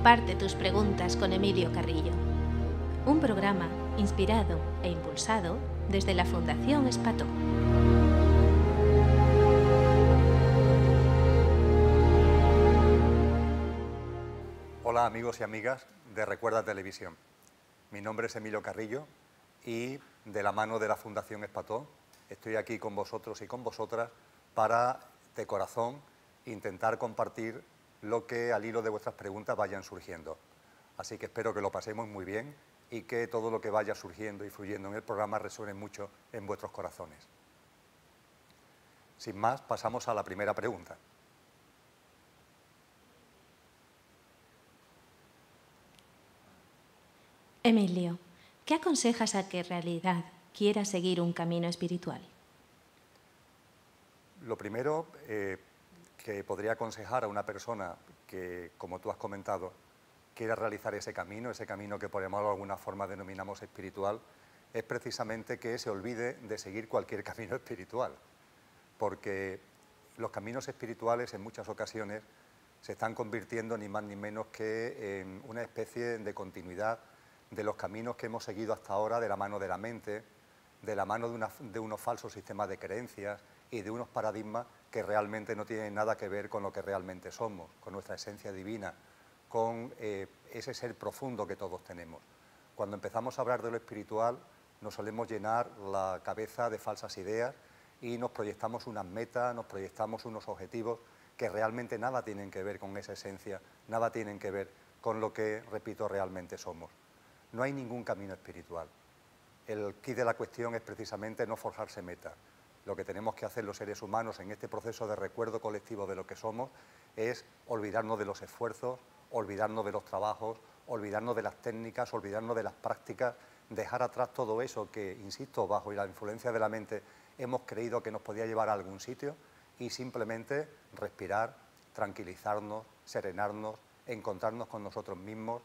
Comparte tus preguntas con Emilio Carrillo. Un programa inspirado e impulsado desde la Fundación Espató. Hola amigos y amigas de Recuerda Televisión. Mi nombre es Emilio Carrillo y de la mano de la Fundación Espató estoy aquí con vosotros y con vosotras para, de corazón, intentar compartir lo que al hilo de vuestras preguntas vayan surgiendo. Así que espero que lo pasemos muy bien y que todo lo que vaya surgiendo y fluyendo en el programa resuene mucho en vuestros corazones. Sin más, pasamos a la primera pregunta. Emilio, ¿qué aconsejas a que en realidad quiera seguir un camino espiritual? Lo primero que podría aconsejar a una persona que, como tú has comentado, quiera realizar ese camino que por llamarlo de alguna forma denominamos espiritual, es precisamente que se olvide de seguir cualquier camino espiritual, porque los caminos espirituales en muchas ocasiones se están convirtiendo ni más ni menos que en una especie de continuidad de los caminos que hemos seguido hasta ahora de la mano de la mente, de la mano de unos falsos sistemas de creencias y de unos paradigmas que realmente no tienen nada que ver con lo que realmente somos, con nuestra esencia divina, con ese ser profundo que todos tenemos. Cuando empezamos a hablar de lo espiritual, nos solemos llenar la cabeza de falsas ideas y nos proyectamos unas metas, nos proyectamos unos objetivos que realmente nada tienen que ver con esa esencia, nada tienen que ver con lo que, repito, realmente somos. No hay ningún camino espiritual. El quid de la cuestión es precisamente no forjarse metas. Lo que tenemos que hacer los seres humanos en este proceso de recuerdo colectivo de lo que somos es olvidarnos de los esfuerzos, olvidarnos de los trabajos, olvidarnos de las técnicas, olvidarnos de las prácticas, dejar atrás todo eso que, insisto, bajo la influencia de la mente hemos creído que nos podía llevar a algún sitio y simplemente respirar, tranquilizarnos, serenarnos, encontrarnos con nosotros mismos,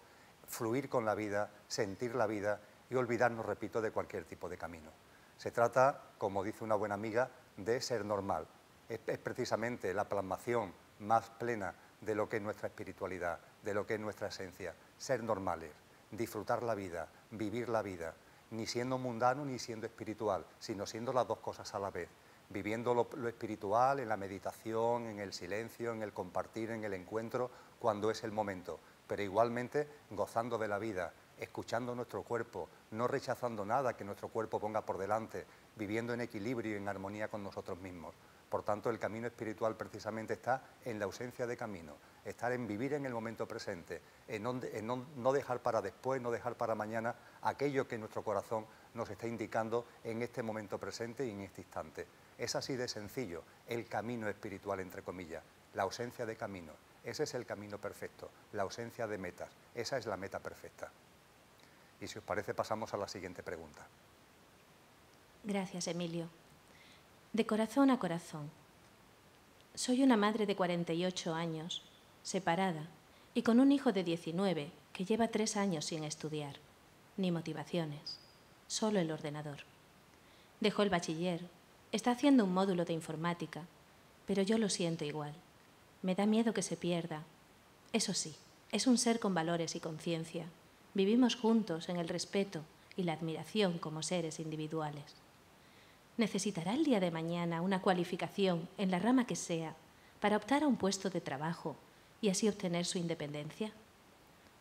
fluir con la vida, sentir la vida y olvidarnos, repito, de cualquier tipo de camino. Se trata, como dice una buena amiga, de ser normal. Es precisamente la plasmación más plena de lo que es nuestra espiritualidad, de lo que es nuestra esencia. Ser normales, disfrutar la vida, vivir la vida, ni siendo mundano ni siendo espiritual, sino siendo las dos cosas a la vez. Viviendo lo espiritual en la meditación, en el silencio, en el compartir, en el encuentro, cuando es el momento, pero igualmente gozando de la vida, escuchando nuestro cuerpo, no rechazando nada que nuestro cuerpo ponga por delante, viviendo en equilibrio y en armonía con nosotros mismos. Por tanto, el camino espiritual precisamente está en la ausencia de camino, estar en vivir en el momento presente, en no dejar para después, no dejar para mañana aquello que nuestro corazón nos está indicando en este momento presente y en este instante. Es así de sencillo, el camino espiritual, entre comillas, la ausencia de camino. Ese es el camino perfecto, la ausencia de metas, esa es la meta perfecta. Y si os parece, pasamos a la siguiente pregunta. Gracias, Emilio. De corazón a corazón. Soy una madre de 48 años, separada, y con un hijo de 19 que lleva 3 años sin estudiar, ni motivaciones, solo el ordenador. Dejó el bachiller, está haciendo un módulo de informática, pero yo lo siento igual. Me da miedo que se pierda. Eso sí, es un ser con valores y conciencia. Vivimos juntos en el respeto y la admiración como seres individuales. ¿Necesitará el día de mañana una cualificación en la rama que sea para optar a un puesto de trabajo y así obtener su independencia?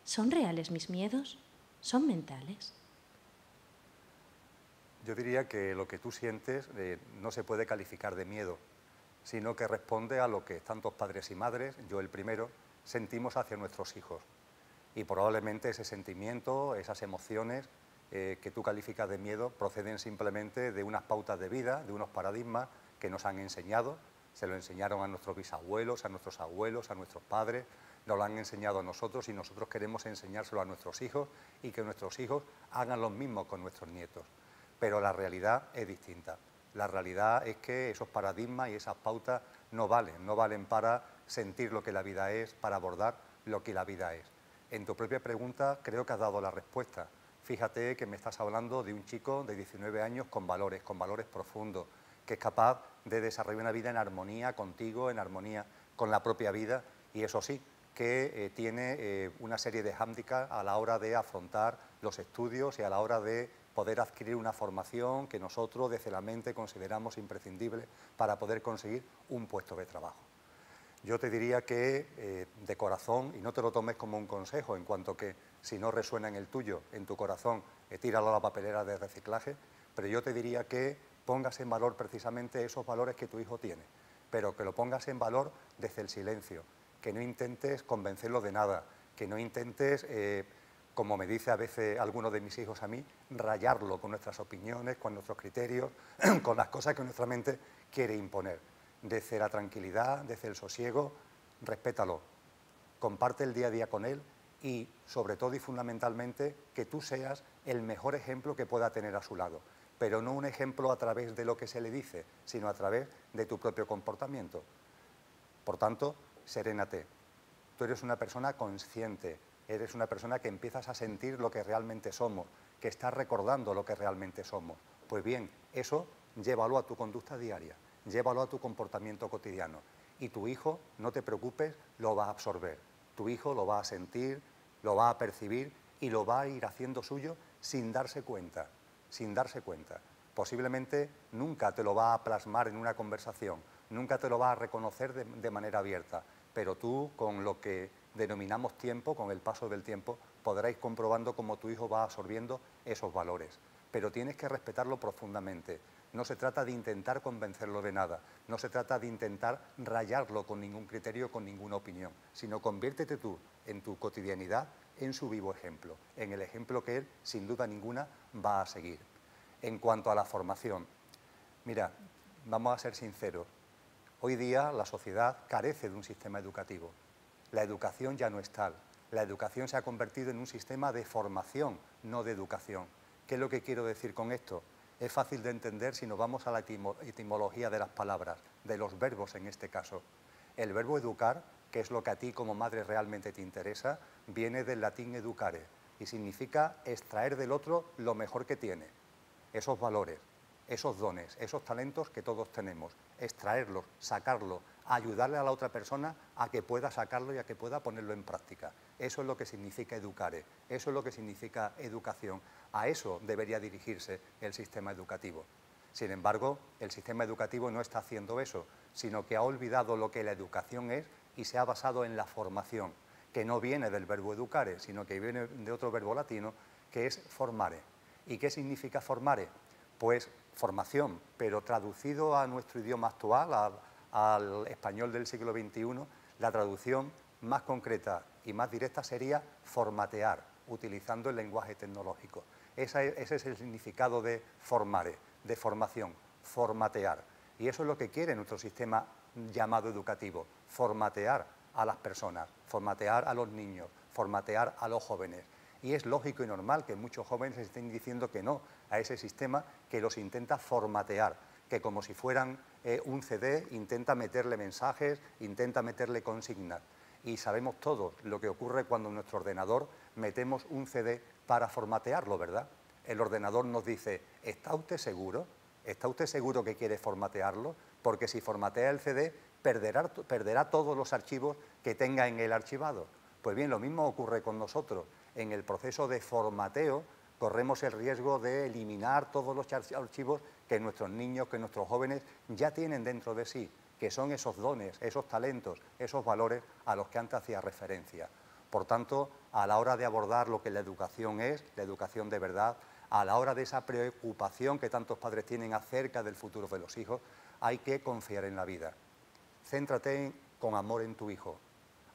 ¿Son reales mis miedos? ¿Son mentales? Yo diría que lo que tú sientes no se puede calificar de miedo, sino que responde a lo que tantos padres y madres, yo el primero, sentimos hacia nuestros hijos. Y probablemente ese sentimiento, esas emociones que tú calificas de miedo proceden simplemente de unas pautas de vida, de unos paradigmas que nos han enseñado, se lo enseñaron a nuestros bisabuelos, a nuestros abuelos, a nuestros padres, nos lo han enseñado a nosotros y nosotros queremos enseñárselo a nuestros hijos y que nuestros hijos hagan lo mismo con nuestros nietos. Pero la realidad es distinta. La realidad es que esos paradigmas y esas pautas no valen para sentir lo que la vida es, para abordar lo que la vida es. En tu propia pregunta creo que has dado la respuesta. Fíjate que me estás hablando de un chico de 19 años con valores profundos, que es capaz de desarrollar una vida en armonía contigo, en armonía con la propia vida, y eso sí, que tiene una serie de hándicaps a la hora de afrontar los estudios y a la hora de poder adquirir una formación que nosotros desde la mente consideramos imprescindible para poder conseguir un puesto de trabajo. Yo te diría que de corazón, y no te lo tomes como un consejo, en cuanto que si no resuena en el tuyo, en tu corazón, tíralo a la papelera de reciclaje, pero yo te diría que pongas en valor precisamente esos valores que tu hijo tiene, pero que lo pongas en valor desde el silencio, que no intentes convencerlo de nada, que no intentes, como me dice a veces alguno de mis hijos a mí, rayarlo con nuestras opiniones, con nuestros criterios, con las cosas que nuestra mente quiere imponer. Desde la tranquilidad, desde el sosiego, respétalo, comparte el día a día con él y, sobre todo y fundamentalmente, que tú seas el mejor ejemplo que pueda tener a su lado, pero no un ejemplo a través de lo que se le dice, sino a través de tu propio comportamiento. Por tanto, serénate. Tú eres una persona consciente, eres una persona que empiezas a sentir lo que realmente somos, que estás recordando lo que realmente somos. Pues bien, eso llévalo a tu conducta diaria, llévalo a tu comportamiento cotidiano. Y tu hijo, no te preocupes, lo va a absorber. Tu hijo lo va a sentir, lo va a percibir y lo va a ir haciendo suyo sin darse cuenta, sin darse cuenta. Posiblemente nunca te lo va a plasmar en una conversación, nunca te lo va a reconocer de manera abierta, pero tú, con lo que denominamos tiempo, con el paso del tiempo, podrás ir comprobando cómo tu hijo va absorbiendo esos valores. Pero tienes que respetarlo profundamente. No se trata de intentar convencerlo de nada, no se trata de intentar rayarlo con ningún criterio, con ninguna opinión, sino conviértete tú en tu cotidianidad en su vivo ejemplo, en el ejemplo que él, sin duda ninguna, va a seguir. En cuanto a la formación, mira, vamos a ser sinceros, hoy día la sociedad carece de un sistema educativo. La educación ya no es tal. La educación se ha convertido en un sistema de formación, no de educación. ¿Qué es lo que quiero decir con esto? Es fácil de entender si nos vamos a la etimología de las palabras, de los verbos en este caso. El verbo educar, que es lo que a ti como madre realmente te interesa, viene del latín educare y significa extraer del otro lo mejor que tiene, esos valores, esos dones, esos talentos que todos tenemos, extraerlos, sacarlos, ayudarle a la otra persona a que pueda sacarlo y a que pueda ponerlo en práctica. Eso es lo que significa educare, eso es lo que significa educación. A eso debería dirigirse el sistema educativo. Sin embargo, el sistema educativo no está haciendo eso, sino que ha olvidado lo que la educación es y se ha basado en la formación, que no viene del verbo educare, sino que viene de otro verbo latino, que es formare. ¿Y qué significa formare? Pues formación, pero traducido a nuestro idioma actual, al español del siglo XXI, la traducción más concreta y más directa sería formatear, utilizando el lenguaje tecnológico. Ese es el significado de formare, de formación, formatear. Y eso es lo que quiere nuestro sistema llamado educativo, formatear a las personas, formatear a los niños, formatear a los jóvenes. Y es lógico y normal que muchos jóvenes estén diciendo que no a ese sistema que los intenta formatear, que como si fueran un CD intenta meterle mensajes, intenta meterle consignas. Y sabemos todos lo que ocurre cuando en nuestro ordenador metemos un CD para formatearlo, ¿verdad? El ordenador nos dice, ¿está usted seguro? ¿Está usted seguro que quiere formatearlo? Porque si formatea el CD, perderá todos los archivos que tenga en el archivado. Pues bien, lo mismo ocurre con nosotros. En el proceso de formateo corremos el riesgo de eliminar todos los archivos que nuestros niños, que nuestros jóvenes ya tienen dentro de sí, que son esos dones, esos talentos, esos valores a los que antes hacía referencia. Por tanto, a la hora de abordar lo que la educación es, la educación de verdad, a la hora de esa preocupación que tantos padres tienen acerca del futuro de los hijos, hay que confiar en la vida. Céntrate con amor en tu hijo,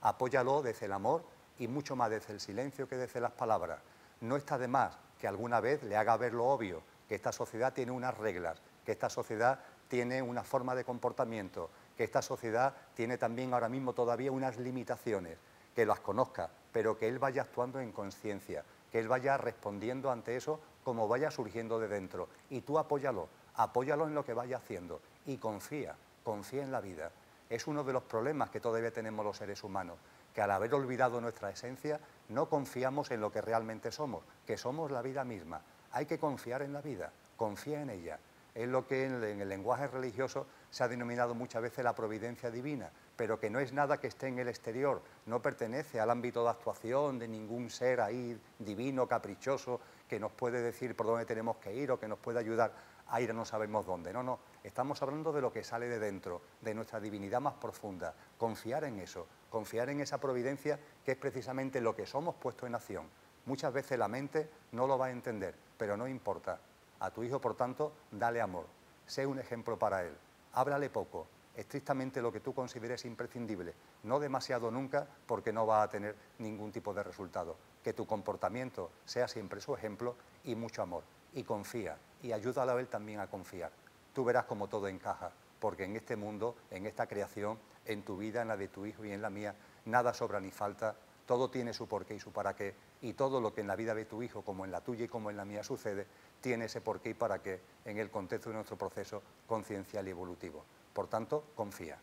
apóyalo desde el amor y mucho más desde el silencio que desde las palabras. No está de más que alguna vez le haga ver lo obvio, que esta sociedad tiene unas reglas, que esta sociedad tiene una forma de comportamiento, que esta sociedad tiene también ahora mismo todavía unas limitaciones, que las conozca, pero que él vaya actuando en conciencia, que él vaya respondiendo ante eso como vaya surgiendo de dentro. Y tú apóyalo en lo que vaya haciendo y confía en la vida. Es uno de los problemas que todavía tenemos los seres humanos, que al haber olvidado nuestra esencia no confiamos en lo que realmente somos, que somos la vida misma. Hay que confiar en la vida, confía en ella. Es lo que en el lenguaje religioso se ha denominado muchas veces la providencia divina, pero que no es nada que esté en el exterior, no pertenece al ámbito de actuación de ningún ser ahí divino, caprichoso, que nos puede decir por dónde tenemos que ir o que nos puede ayudar a ir a no sabemos dónde. No, no, estamos hablando de lo que sale de dentro, de nuestra divinidad más profunda. Confiar en eso, confiar en esa providencia que es precisamente lo que somos puesto en acción. Muchas veces la mente no lo va a entender, pero no importa. A tu hijo, por tanto, dale amor, sé un ejemplo para él, háblale poco, estrictamente lo que tú consideres imprescindible, no demasiado nunca porque no va a tener ningún tipo de resultado. Que tu comportamiento sea siempre su ejemplo y mucho amor. Y confía, y ayúdale a él también a confiar. Tú verás cómo todo encaja, porque en este mundo, en esta creación, en tu vida, en la de tu hijo y en la mía, nada sobra ni falta, todo tiene su porqué y su para qué, y todo lo que en la vida de tu hijo, como en la tuya y como en la mía sucede, tiene ese porqué y para qué en el contexto de nuestro proceso conciencial y evolutivo. Por tanto, confía.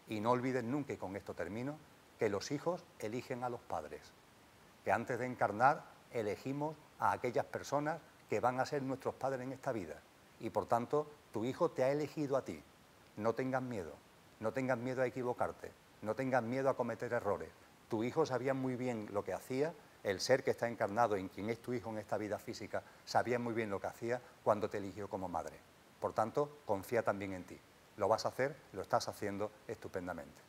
Y no olvides nunca, y con esto termino, que los hijos eligen a los padres, que antes de encarnar elegimos a aquellas personas que van a ser nuestros padres en esta vida. Y por tanto, tu hijo te ha elegido a ti. No tengas miedo, no tengas miedo a equivocarte, no tengas miedo a cometer errores. Tu hijo sabía muy bien lo que hacía, el ser que está encarnado en quien es tu hijo en esta vida física, sabía muy bien lo que hacía cuando te eligió como madre. Por tanto, confía también en ti. Lo vas a hacer, lo estás haciendo estupendamente.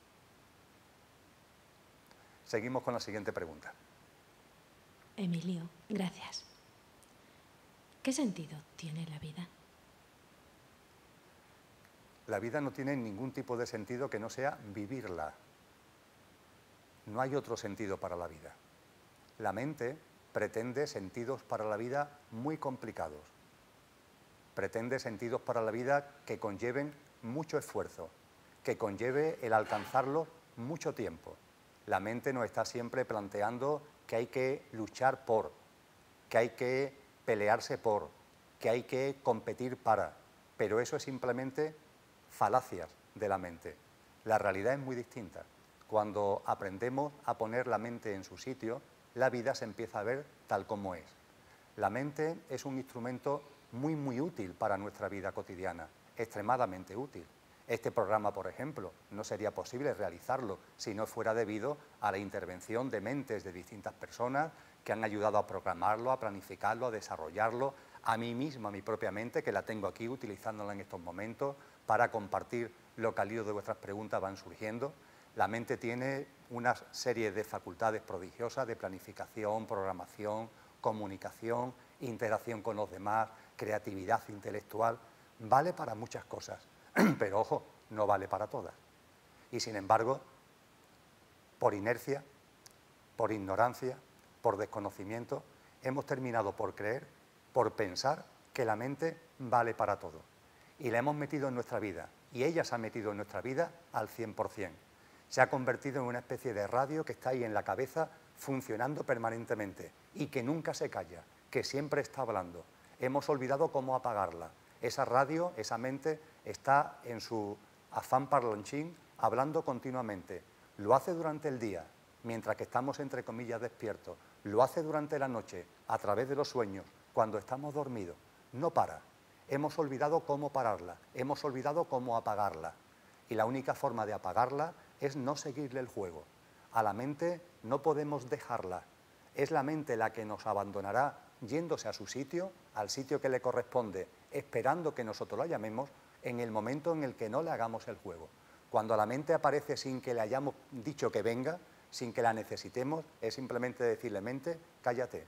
Seguimos con la siguiente pregunta. Emilio, gracias. ¿Qué sentido tiene la vida? La vida no tiene ningún tipo de sentido que no sea vivirla. No hay otro sentido para la vida. La mente pretende sentidos para la vida muy complicados. Pretende sentidos para la vida que conlleven mucho esfuerzo, que conlleve el alcanzarlo mucho tiempo. La mente nos está siempre planteando que hay que luchar por, que hay que pelearse por, que hay que competir para, pero eso es simplemente falacias de la mente. La realidad es muy distinta. Cuando aprendemos a poner la mente en su sitio, la vida se empieza a ver tal como es. La mente es un instrumento muy útil para nuestra vida cotidiana, extremadamente útil. Este programa, por ejemplo, no sería posible realizarlo si no fuera debido a la intervención de mentes de distintas personas que han ayudado a programarlo, a planificarlo, a desarrollarlo, a mí mismo, a mi propia mente, que la tengo aquí utilizándola en estos momentos para compartir lo que al hilo de vuestras preguntas van surgiendo. La mente tiene una serie de facultades prodigiosas de planificación, programación, comunicación, interacción con los demás, creatividad intelectual. Vale para muchas cosas, pero ojo, no vale para todas. Y sin embargo, por inercia, por ignorancia, por desconocimiento, hemos terminado por creer, por pensar que la mente vale para todo. Y la hemos metido en nuestra vida, y ella se ha metido en nuestra vida al 100%. Se ha convertido en una especie de radio que está ahí en la cabeza funcionando permanentemente y que nunca se calla, que siempre está hablando. Hemos olvidado cómo apagarla. Esa radio, esa mente, está en su afán parlanchín hablando continuamente. Lo hace durante el día, mientras que estamos entre comillas despiertos. Lo hace durante la noche, a través de los sueños, cuando estamos dormidos. No para. Hemos olvidado cómo pararla, hemos olvidado cómo apagarla. Y la única forma de apagarla es no seguirle el juego. A la mente no podemos dejarla. Es la mente la que nos abandonará yéndose a su sitio, al sitio que le corresponde, esperando que nosotros la llamemos en el momento en el que no le hagamos el juego. Cuando la mente aparece sin que le hayamos dicho que venga, sin que la necesitemos, es simplemente decirle: mente, cállate,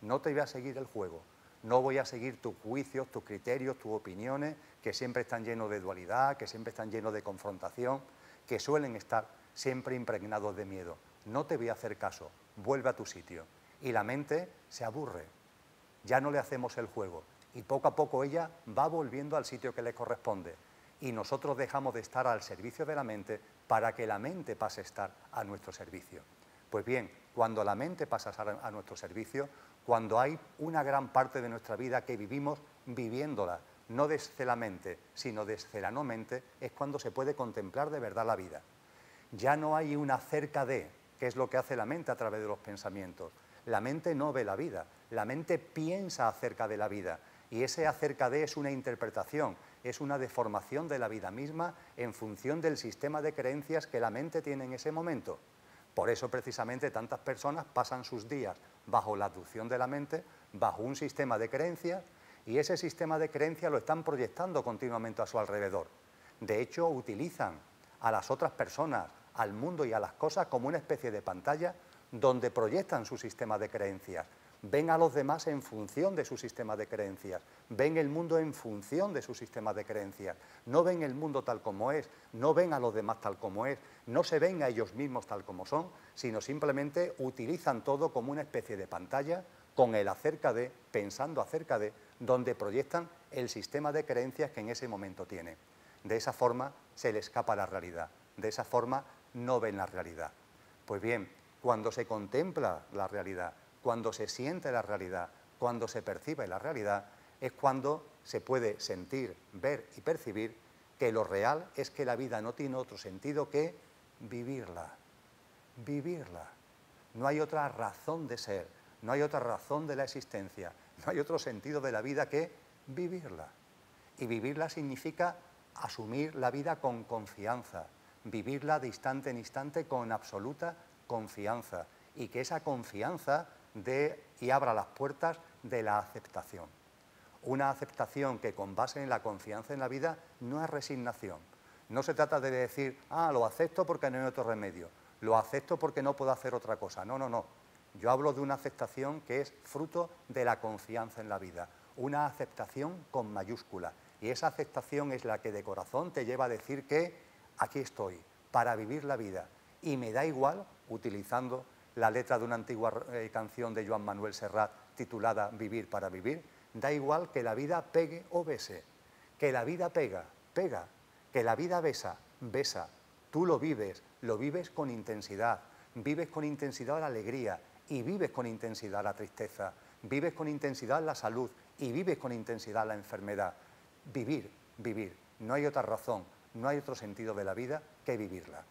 no te voy a seguir el juego. No voy a seguir tus juicios, tus criterios, tus opiniones, que siempre están llenos de dualidad, que siempre están llenos de confrontación, que suelen estar siempre impregnados de miedo. No te voy a hacer caso, vuelve a tu sitio. Y la mente se aburre, ya no le hacemos el juego. Y poco a poco ella va volviendo al sitio que le corresponde. Y nosotros dejamos de estar al servicio de la mente para que la mente pase a estar a nuestro servicio. Pues bien, cuando la mente pasa a estar a nuestro servicio, cuando hay una gran parte de nuestra vida que vivimos viviéndola, no desde la mente, sino desde la no mente, es cuando se puede contemplar de verdad la vida. Ya no hay un acerca de, que es lo que hace la mente a través de los pensamientos. La mente no ve la vida, la mente piensa acerca de la vida. Y ese acerca de es una interpretación, es una deformación de la vida misma en función del sistema de creencias que la mente tiene en ese momento. Por eso, precisamente, tantas personas pasan sus días bajo la aducción de la mente, bajo un sistema de creencias, y ese sistema de creencias lo están proyectando continuamente a su alrededor. De hecho, utilizan a las otras personas, al mundo y a las cosas como una especie de pantalla donde proyectan su sistema de creencias. Ven a los demás en función de su sistema de creencias, ven el mundo en función de su sistema de creencias, no ven el mundo tal como es, no ven a los demás tal como es, no se ven a ellos mismos tal como son, sino simplemente utilizan todo como una especie de pantalla con el acerca de, pensando acerca de, donde proyectan el sistema de creencias que en ese momento tienen. De esa forma se le escapa la realidad, de esa forma no ven la realidad. Pues bien, cuando se contempla la realidad, cuando se siente la realidad, cuando se percibe la realidad, es cuando se puede sentir, ver y percibir que lo real es que la vida no tiene otro sentido que vivirla, vivirla. No hay otra razón de ser, no hay otra razón de la existencia, no hay otro sentido de la vida que vivirla. Y vivirla significa asumir la vida con confianza, vivirla de instante en instante con absoluta confianza, y que esa confianza dé y abra las puertas de la aceptación. Una aceptación que con base en la confianza en la vida no es resignación. No se trata de decir, lo acepto porque no hay otro remedio, lo acepto porque no puedo hacer otra cosa. No, no, no. Yo hablo de una aceptación que es fruto de la confianza en la vida, una aceptación con mayúscula. Y esa aceptación es la que de corazón te lleva a decir que aquí estoy, para vivir la vida. Y me da igual, utilizando la letra de una antigua canción de Joan Manuel Serrat titulada Vivir para vivir, da igual que la vida pegue o bese, que la vida pega, pega, que la vida besa, besa. Tú lo vives con intensidad, vives con intensidad la alegría y vives con intensidad la tristeza, vives con intensidad la salud y vives con intensidad la enfermedad. Vivir, vivir, no hay otra razón, no hay otro sentido de la vida que vivirla.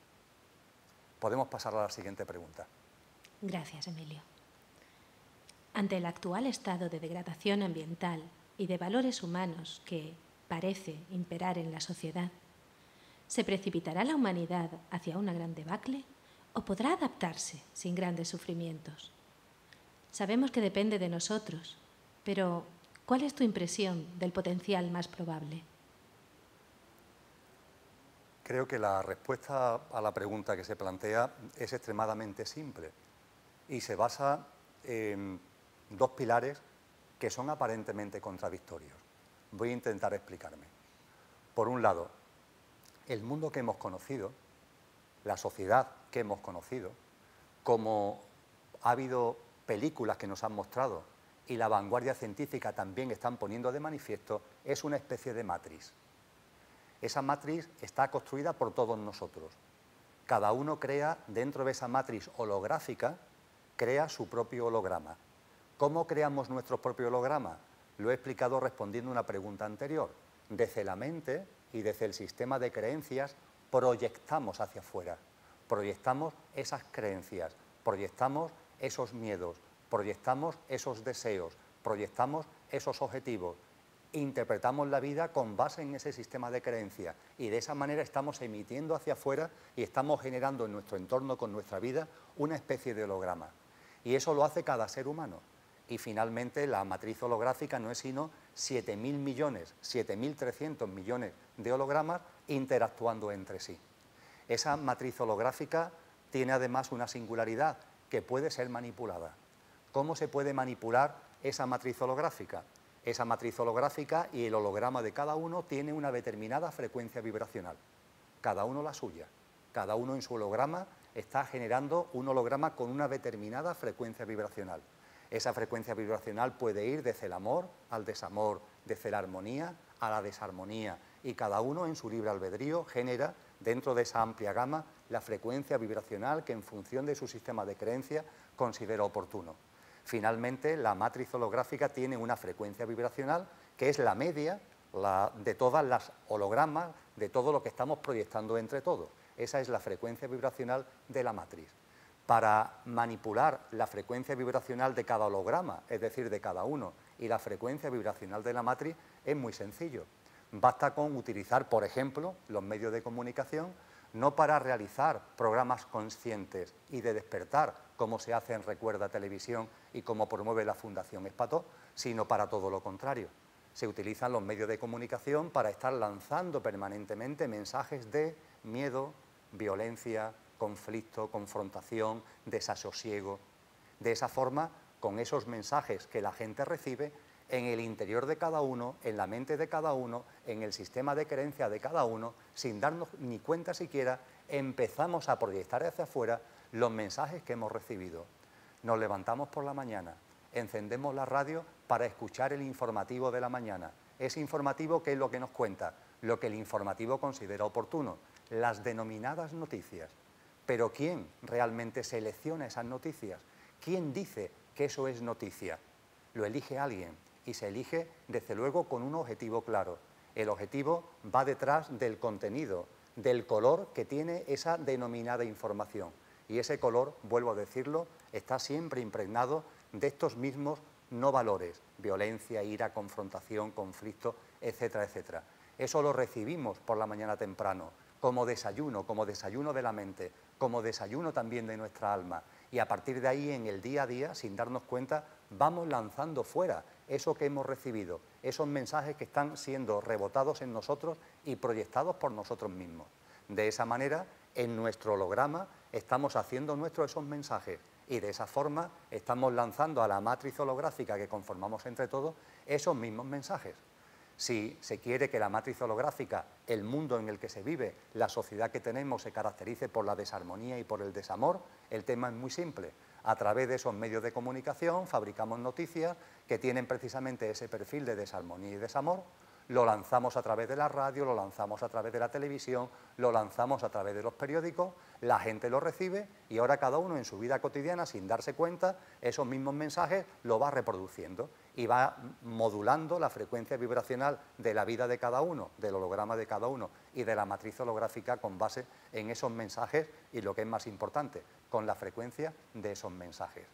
Podemos pasar a la siguiente pregunta. Gracias, Emilio. Ante el actual estado de degradación ambiental y de valores humanos que parece imperar en la sociedad, ¿se precipitará la humanidad hacia una gran debacle o podrá adaptarse sin grandes sufrimientos? Sabemos que depende de nosotros, pero ¿cuál es tu impresión del potencial más probable? Creo que la respuesta a la pregunta que se plantea es extremadamente simple y se basa en dos pilares que son aparentemente contradictorios. Voy a intentar explicarme. Por un lado, el mundo que hemos conocido, la sociedad que hemos conocido, como ha habido películas que nos han mostrado y la vanguardia científica también están poniendo de manifiesto, es una especie de matriz. Esa matriz está construida por todos nosotros. Cada uno crea, dentro de esa matriz holográfica, crea su propio holograma. ¿Cómo creamos nuestro propio holograma? Lo he explicado respondiendo a una pregunta anterior. Desde la mente y desde el sistema de creencias proyectamos hacia afuera. Proyectamos esas creencias, proyectamos esos miedos, proyectamos esos deseos, proyectamos esos objetivos. Interpretamos la vida con base en ese sistema de creencias y de esa manera estamos emitiendo hacia afuera y estamos generando en nuestro entorno, con nuestra vida, una especie de holograma. Y eso lo hace cada ser humano. Y finalmente la matriz holográfica no es sino 7.000 millones, 7.300 millones de hologramas interactuando entre sí. Esa matriz holográfica tiene además una singularidad que puede ser manipulada. ¿Cómo se puede manipular esa matriz holográfica? Esa matriz holográfica y el holograma de cada uno tiene una determinada frecuencia vibracional, cada uno la suya. Cada uno en su holograma está generando un holograma con una determinada frecuencia vibracional. Esa frecuencia vibracional puede ir desde el amor al desamor, desde la armonía a la desarmonía, y cada uno en su libre albedrío genera dentro de esa amplia gama la frecuencia vibracional que en función de su sistema de creencia considera oportuno. Finalmente, la matriz holográfica tiene una frecuencia vibracional que es la media de todas las hologramas, de todo lo que estamos proyectando entre todos. Esa es la frecuencia vibracional de la matriz. Para manipular la frecuencia vibracional de cada holograma, es decir, de cada uno, y la frecuencia vibracional de la matriz es muy sencillo. Basta con utilizar, por ejemplo, los medios de comunicación, no para realizar programas conscientes y de despertar, como se hace en Recuerda Televisión y como promueve la Fundación Espató, sino para todo lo contrario. Se utilizan los medios de comunicación para estar lanzando permanentemente mensajes de miedo, violencia, conflicto, confrontación, desasosiego. De esa forma, con esos mensajes que la gente recibe, en el interior de cada uno, en la mente de cada uno, en el sistema de creencia de cada uno, sin darnos ni cuenta siquiera, empezamos a proyectar hacia afuera los mensajes que hemos recibido. Nos levantamos por la mañana, encendemos la radio para escuchar el informativo de la mañana. Ese informativo, ¿qué es lo que nos cuenta? Lo que el informativo considera oportuno, las denominadas noticias. Pero ¿quién realmente selecciona esas noticias? ¿Quién dice que eso es noticia? Lo elige alguien. Y se elige, desde luego, con un objetivo claro. El objetivo va detrás del contenido, del color que tiene esa denominada información. Y ese color, vuelvo a decirlo, está siempre impregnado de estos mismos no valores: violencia, ira, confrontación, conflicto, etcétera, etcétera. Eso lo recibimos por la mañana temprano, como desayuno de la mente, como desayuno también de nuestra alma. Y a partir de ahí, en el día a día, sin darnos cuenta, vamos lanzando fuera eso que hemos recibido, esos mensajes que están siendo rebotados en nosotros y proyectados por nosotros mismos. De esa manera, en nuestro holograma, estamos haciendo nuestros esos mensajes y de esa forma estamos lanzando a la matriz holográfica que conformamos entre todos esos mismos mensajes. Si se quiere que la matriz holográfica, el mundo en el que se vive, la sociedad que tenemos, se caracterice por la desarmonía y por el desamor, el tema es muy simple. A través de esos medios de comunicación fabricamos noticias que tienen precisamente ese perfil de desarmonía y desamor, lo lanzamos a través de la radio, lo lanzamos a través de la televisión, lo lanzamos a través de los periódicos, la gente lo recibe y ahora cada uno en su vida cotidiana, sin darse cuenta, esos mismos mensajes lo va reproduciendo y va modulando la frecuencia vibracional de la vida de cada uno, del holograma de cada uno y de la matriz holográfica con base en esos mensajes y, lo que es más importante, con la frecuencia de esos mensajes.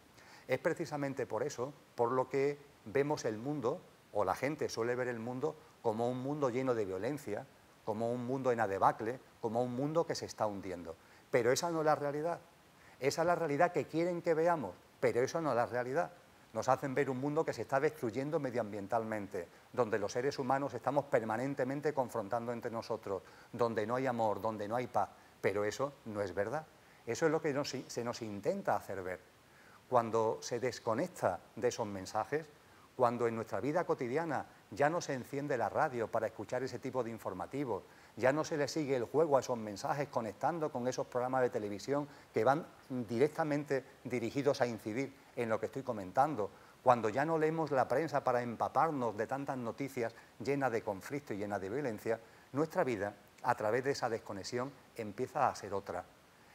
Es precisamente por eso por lo que vemos el mundo, o la gente suele ver el mundo, como un mundo lleno de violencia, como un mundo en debacle, como un mundo que se está hundiendo. Pero esa no es la realidad. Esa es la realidad que quieren que veamos, pero eso no es la realidad. Nos hacen ver un mundo que se está destruyendo medioambientalmente, donde los seres humanos estamos permanentemente confrontando entre nosotros, donde no hay amor, donde no hay paz. Pero eso no es verdad. Eso es lo que se nos intenta hacer ver. Cuando se desconecta de esos mensajes, cuando en nuestra vida cotidiana ya no se enciende la radio para escuchar ese tipo de informativos, ya no se le sigue el juego a esos mensajes conectando con esos programas de televisión que van directamente dirigidos a incidir en lo que estoy comentando, cuando ya no leemos la prensa para empaparnos de tantas noticias llenas de conflicto y llenas de violencia, nuestra vida, a través de esa desconexión, empieza a ser otra.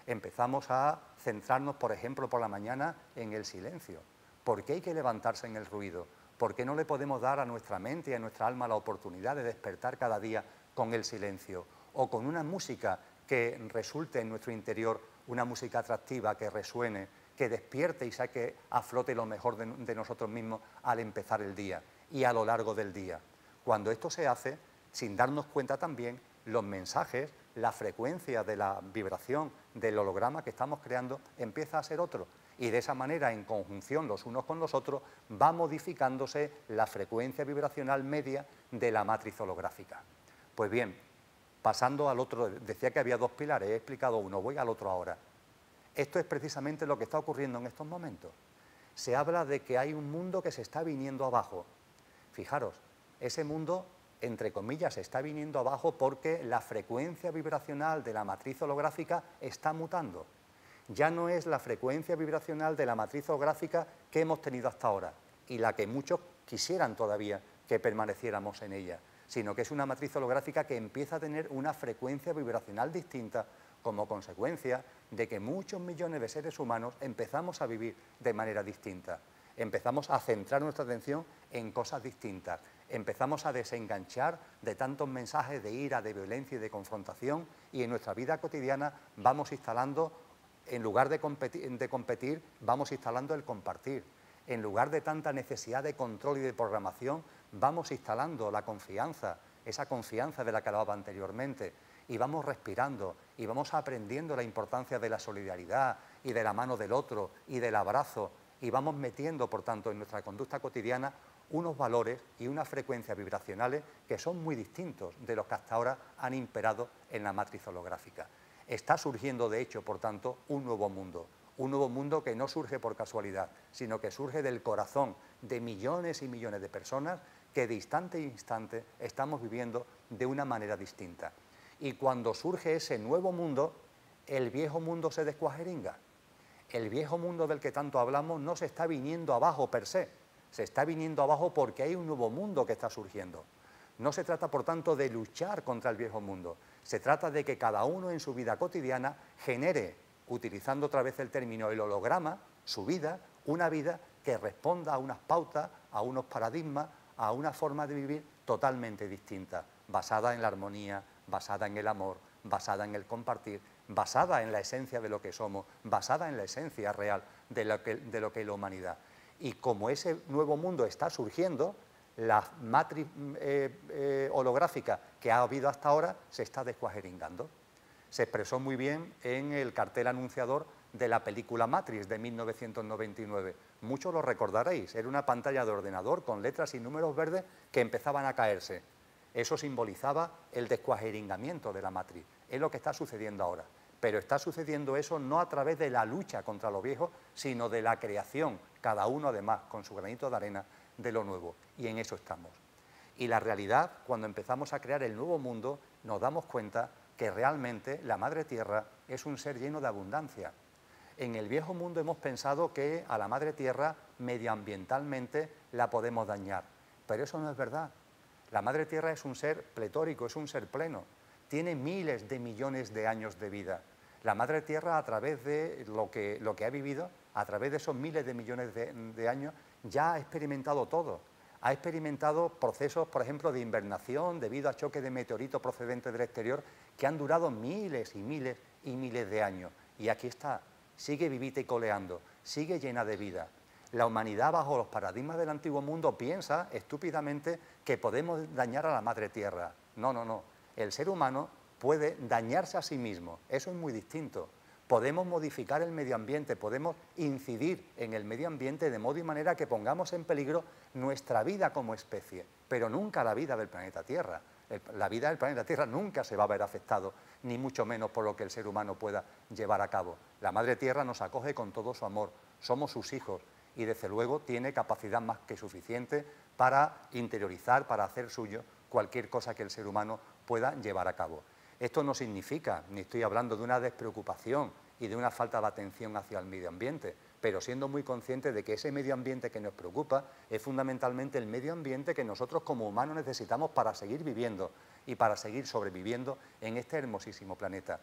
Empezamos a centrarnos, por ejemplo, por la mañana en el silencio. ¿Por qué hay que levantarse en el ruido? ¿Por qué no le podemos dar a nuestra mente y a nuestra alma la oportunidad de despertar cada día con el silencio? O con una música que resulte en nuestro interior, una música atractiva, que resuene, que despierte y saque a flote lo mejor de nosotros mismos al empezar el día y a lo largo del día. Cuando esto se hace, sin darnos cuenta también, los mensajes, la frecuencia de la vibración del holograma que estamos creando empieza a ser otro. Y de esa manera, en conjunción los unos con los otros, va modificándose la frecuencia vibracional media de la matriz holográfica. Pues bien, pasando al otro, decía que había dos pilares, he explicado uno, voy al otro ahora. Esto es precisamente lo que está ocurriendo en estos momentos. Se habla de que hay un mundo que se está viniendo abajo. Fijaros, ese mundo, entre comillas, se está viniendo abajo porque la frecuencia vibracional de la matriz holográfica está mutando. Ya no es la frecuencia vibracional de la matriz holográfica que hemos tenido hasta ahora y la que muchos quisieran todavía que permaneciéramos en ella, sino que es una matriz holográfica que empieza a tener una frecuencia vibracional distinta como consecuencia de que muchos millones de seres humanos empezamos a vivir de manera distinta. Empezamos a centrar nuestra atención en cosas distintas, empezamos a desenganchar de tantos mensajes de ira, de violencia y de confrontación y en nuestra vida cotidiana vamos instalando, en lugar de competir, vamos instalando el compartir. en lugar de tanta necesidad de control y de programación, vamos instalando la confianza, esa confianza de la que hablaba anteriormente, y vamos respirando y vamos aprendiendo la importancia de la solidaridad y de la mano del otro y del abrazo, y vamos metiendo, por tanto, en nuestra conducta cotidiana unos valores y unas frecuencias vibracionales que son muy distintos de los que hasta ahora han imperado en la matriz holográfica. Está surgiendo, de hecho, por tanto, un nuevo mundo que no surge por casualidad, sino que surge del corazón de millones y millones de personas que de instante en instante estamos viviendo de una manera distinta. Y cuando surge ese nuevo mundo, el viejo mundo se descuajeringa. El viejo mundo del que tanto hablamos no se está viniendo abajo per se, se está viniendo abajo porque hay un nuevo mundo que está surgiendo. No se trata, por tanto, de luchar contra el viejo mundo, se trata de que cada uno en su vida cotidiana genere, utilizando otra vez el término el holograma, su vida, una vida que responda a unas pautas, a unos paradigmas, a una forma de vivir totalmente distinta, basada en la armonía, basada en el amor, basada en el compartir, basada en la esencia de lo que somos, basada en la esencia real de lo que es la humanidad. Y como ese nuevo mundo está surgiendo, la matriz holográfica que ha habido hasta ahora se está descuajeringando. Se expresó muy bien en el cartel anunciador de la película Matrix de 1999. Muchos lo recordaréis, era una pantalla de ordenador con letras y números verdes que empezaban a caerse. Eso simbolizaba el descuajeringamiento de la matriz. Es lo que está sucediendo ahora. Pero está sucediendo eso no a través de la lucha contra lo viejo, sino de la creación, cada uno además con su granito de arena, de lo nuevo. Y en eso estamos. Y la realidad, cuando empezamos a crear el nuevo mundo, nos damos cuenta que realmente la Madre Tierra es un ser lleno de abundancia. En el viejo mundo hemos pensado que a la Madre Tierra medioambientalmente la podemos dañar, pero eso no es verdad. La Madre Tierra es un ser pletórico, es un ser pleno, tiene miles de millones de años de vida. La Madre Tierra, a través de lo que ha vivido, a través de esos miles de millones de años, ya ha experimentado todo. Ha experimentado procesos, por ejemplo, de invernación debido a choques de meteoritos procedentes del exterior que han durado miles y miles y miles de años. Y aquí está, sigue vivita y coleando, sigue llena de vida. La humanidad, bajo los paradigmas del antiguo mundo, piensa estúpidamente que podemos dañar a la Madre Tierra. No, no, no. El ser humano puede dañarse a sí mismo. Eso es muy distinto. Podemos modificar el medio ambiente, podemos incidir en el medio ambiente de modo y manera que pongamos en peligro nuestra vida como especie, pero nunca la vida del planeta Tierra. La vida del planeta Tierra nunca se va a ver afectado, ni mucho menos por lo que el ser humano pueda llevar a cabo. La Madre Tierra nos acoge con todo su amor, somos sus hijos y desde luego tiene capacidad más que suficiente para interiorizar, para hacer suyo cualquier cosa que el ser humano pueda llevar a cabo. Esto no significa, ni estoy hablando de una despreocupación y de una falta de atención hacia el medio ambiente, pero siendo muy conscientes de que ese medio ambiente que nos preocupa es fundamentalmente el medio ambiente que nosotros como humanos necesitamos para seguir viviendo y para seguir sobreviviendo en este hermosísimo planeta.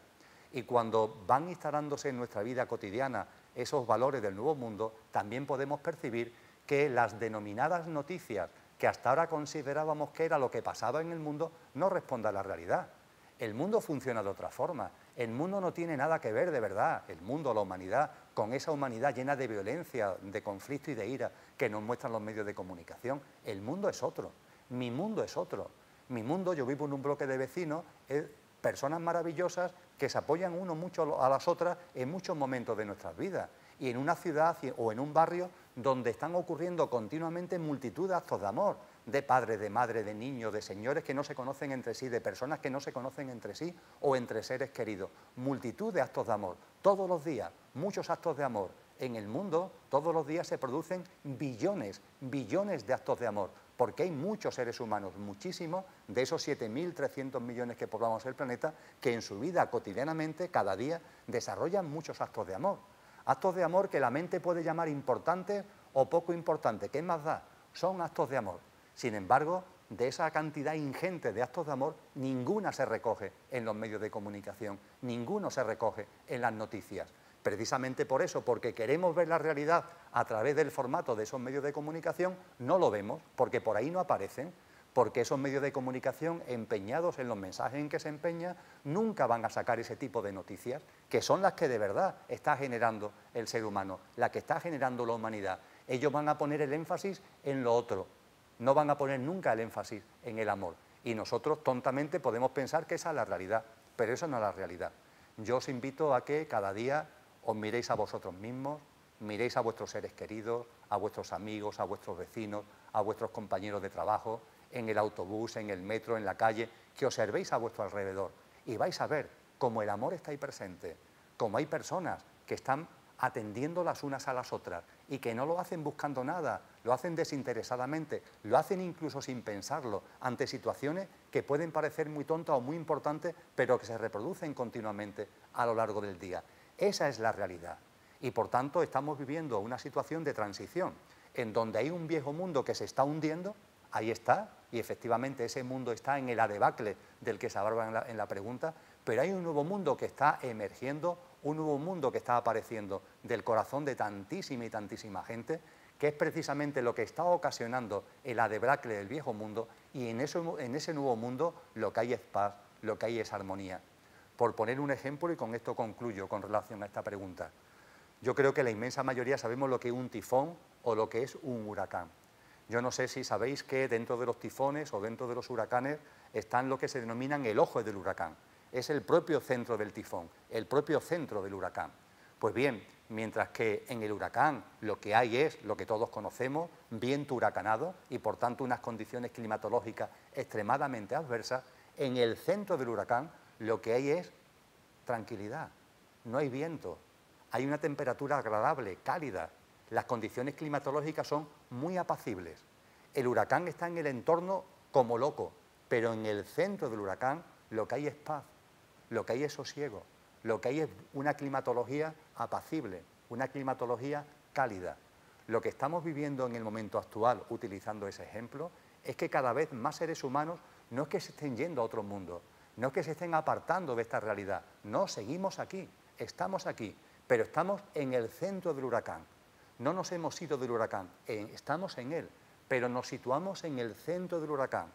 Y cuando van instalándose en nuestra vida cotidiana esos valores del nuevo mundo, también podemos percibir que las denominadas noticias que hasta ahora considerábamos que era lo que pasaba en el mundo no responden a la realidad. El mundo funciona de otra forma, el mundo no tiene nada que ver de verdad, el mundo, la humanidad, con esa humanidad llena de violencia, de conflicto y de ira que nos muestran los medios de comunicación. El mundo es otro, mi mundo es otro. Mi mundo, yo vivo en un bloque de vecinos, personas maravillosas que se apoyan uno mucho a las otras en muchos momentos de nuestras vidas. Y en una ciudad o en un barrio donde están ocurriendo continuamente multitud de actos de amor, de padres, de madres, de niños, de señores que no se conocen entre sí, de personas que no se conocen entre sí o entre seres queridos. Multitud de actos de amor, todos los días, muchos actos de amor. En el mundo, todos los días se producen billones de actos de amor, porque hay muchos seres humanos, muchísimos, de esos 7.300 millones que poblamos el planeta, que en su vida cotidianamente, cada día, desarrollan muchos actos de amor. Actos de amor que la mente puede llamar importantes o poco importantes. ¿Qué más da? Son actos de amor. Sin embargo, de esa cantidad ingente de actos de amor, ninguna se recoge en los medios de comunicación, ninguno se recoge en las noticias. Precisamente por eso, porque queremos ver la realidad a través del formato de esos medios de comunicación, no lo vemos, porque por ahí no aparecen, porque esos medios de comunicación empeñados en los mensajes en que se empeña nunca van a sacar ese tipo de noticias, que son las que de verdad está generando el ser humano, la que está generando la humanidad. Ellos van a poner el énfasis en lo otro, no van a poner nunca el énfasis en el amor. Y nosotros tontamente podemos pensar que esa es la realidad, pero eso no es la realidad. Yo os invito a que cada día os miréis a vosotros mismos, miréis a vuestros seres queridos, a vuestros amigos, a vuestros vecinos, a vuestros compañeros de trabajo, en el autobús, en el metro, en la calle, que observéis a vuestro alrededor y vais a ver cómo el amor está ahí presente, cómo hay personas que están atendiendo las unas a las otras y que no lo hacen buscando nada, lo hacen desinteresadamente, lo hacen incluso sin pensarlo, ante situaciones que pueden parecer muy tontas o muy importantes, pero que se reproducen continuamente a lo largo del día. Esa es la realidad. Y por tanto estamos viviendo una situación de transición, en donde hay un viejo mundo que se está hundiendo, ahí está, y efectivamente ese mundo está en el debacle del que se hablaba en la pregunta, pero hay un nuevo mundo que está emergiendo, un nuevo mundo que está apareciendo del corazón de tantísima y tantísima gente, que es precisamente lo que está ocasionando el debacle del viejo mundo, y en ese nuevo mundo lo que hay es paz, lo que hay es armonía. Por poner un ejemplo, y con esto concluyo con relación a esta pregunta, yo creo que la inmensa mayoría sabemos lo que es un tifón o lo que es un huracán. Yo no sé si sabéis que dentro de los tifones o dentro de los huracanes están lo que se denominan el ojo del huracán. Es el propio centro del tifón, el propio centro del huracán. Pues bien, mientras que en el huracán lo que hay es lo que todos conocemos, viento huracanado y por tanto unas condiciones climatológicas extremadamente adversas, en el centro del huracán lo que hay es tranquilidad, no hay viento, hay una temperatura agradable, cálida, las condiciones climatológicas son muy apacibles. El huracán está en el entorno como loco, pero en el centro del huracán lo que hay es paz, lo que hay es sosiego, lo que hay es una climatología apacible, una climatología cálida. Lo que estamos viviendo en el momento actual, utilizando ese ejemplo, es que cada vez más seres humanos no es que se estén yendo a otro mundo, no es que se estén apartando de esta realidad, no, seguimos aquí, estamos aquí, pero estamos en el centro del huracán. No nos hemos ido del huracán, estamos en él, pero nos situamos en el centro del huracán,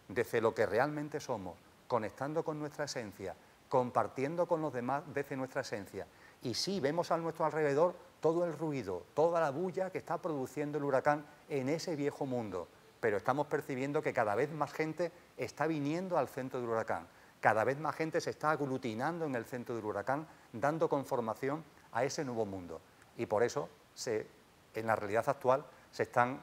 desde lo que realmente somos, conectando con nuestra esencia, compartiendo con los demás desde nuestra esencia. Y sí, vemos a nuestro alrededor todo el ruido, toda la bulla que está produciendo el huracán en ese viejo mundo, pero estamos percibiendo que cada vez más gente está viniendo al centro del huracán, cada vez más gente se está aglutinando en el centro del huracán, dando conformación a ese nuevo mundo. Y por eso, en la realidad actual, se están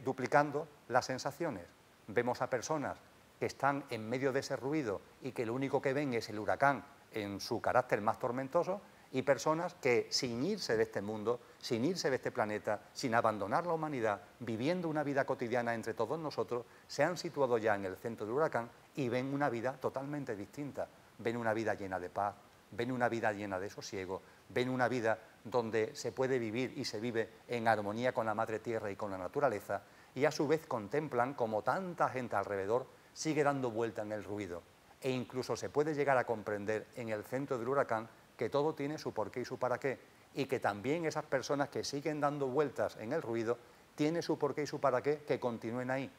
duplicando las sensaciones. Vemos a personas que están en medio de ese ruido y que lo único que ven es el huracán en su carácter más tormentoso, y personas que, sin irse de este mundo, sin irse de este planeta, sin abandonar la humanidad, viviendo una vida cotidiana entre todos nosotros, se han situado ya en el centro del huracán y ven una vida totalmente distinta. Ven una vida llena de paz, ven una vida llena de sosiego, ven una vida donde se puede vivir y se vive en armonía con la madre tierra y con la naturaleza, y a su vez contemplan como tanta gente alrededor sigue dando vuelta en el ruido, e incluso se puede llegar a comprender en el centro del huracán que todo tiene su porqué y su para qué, y que también esas personas que siguen dando vueltas en el ruido tiene su porqué y su para qué, que continúen ahí.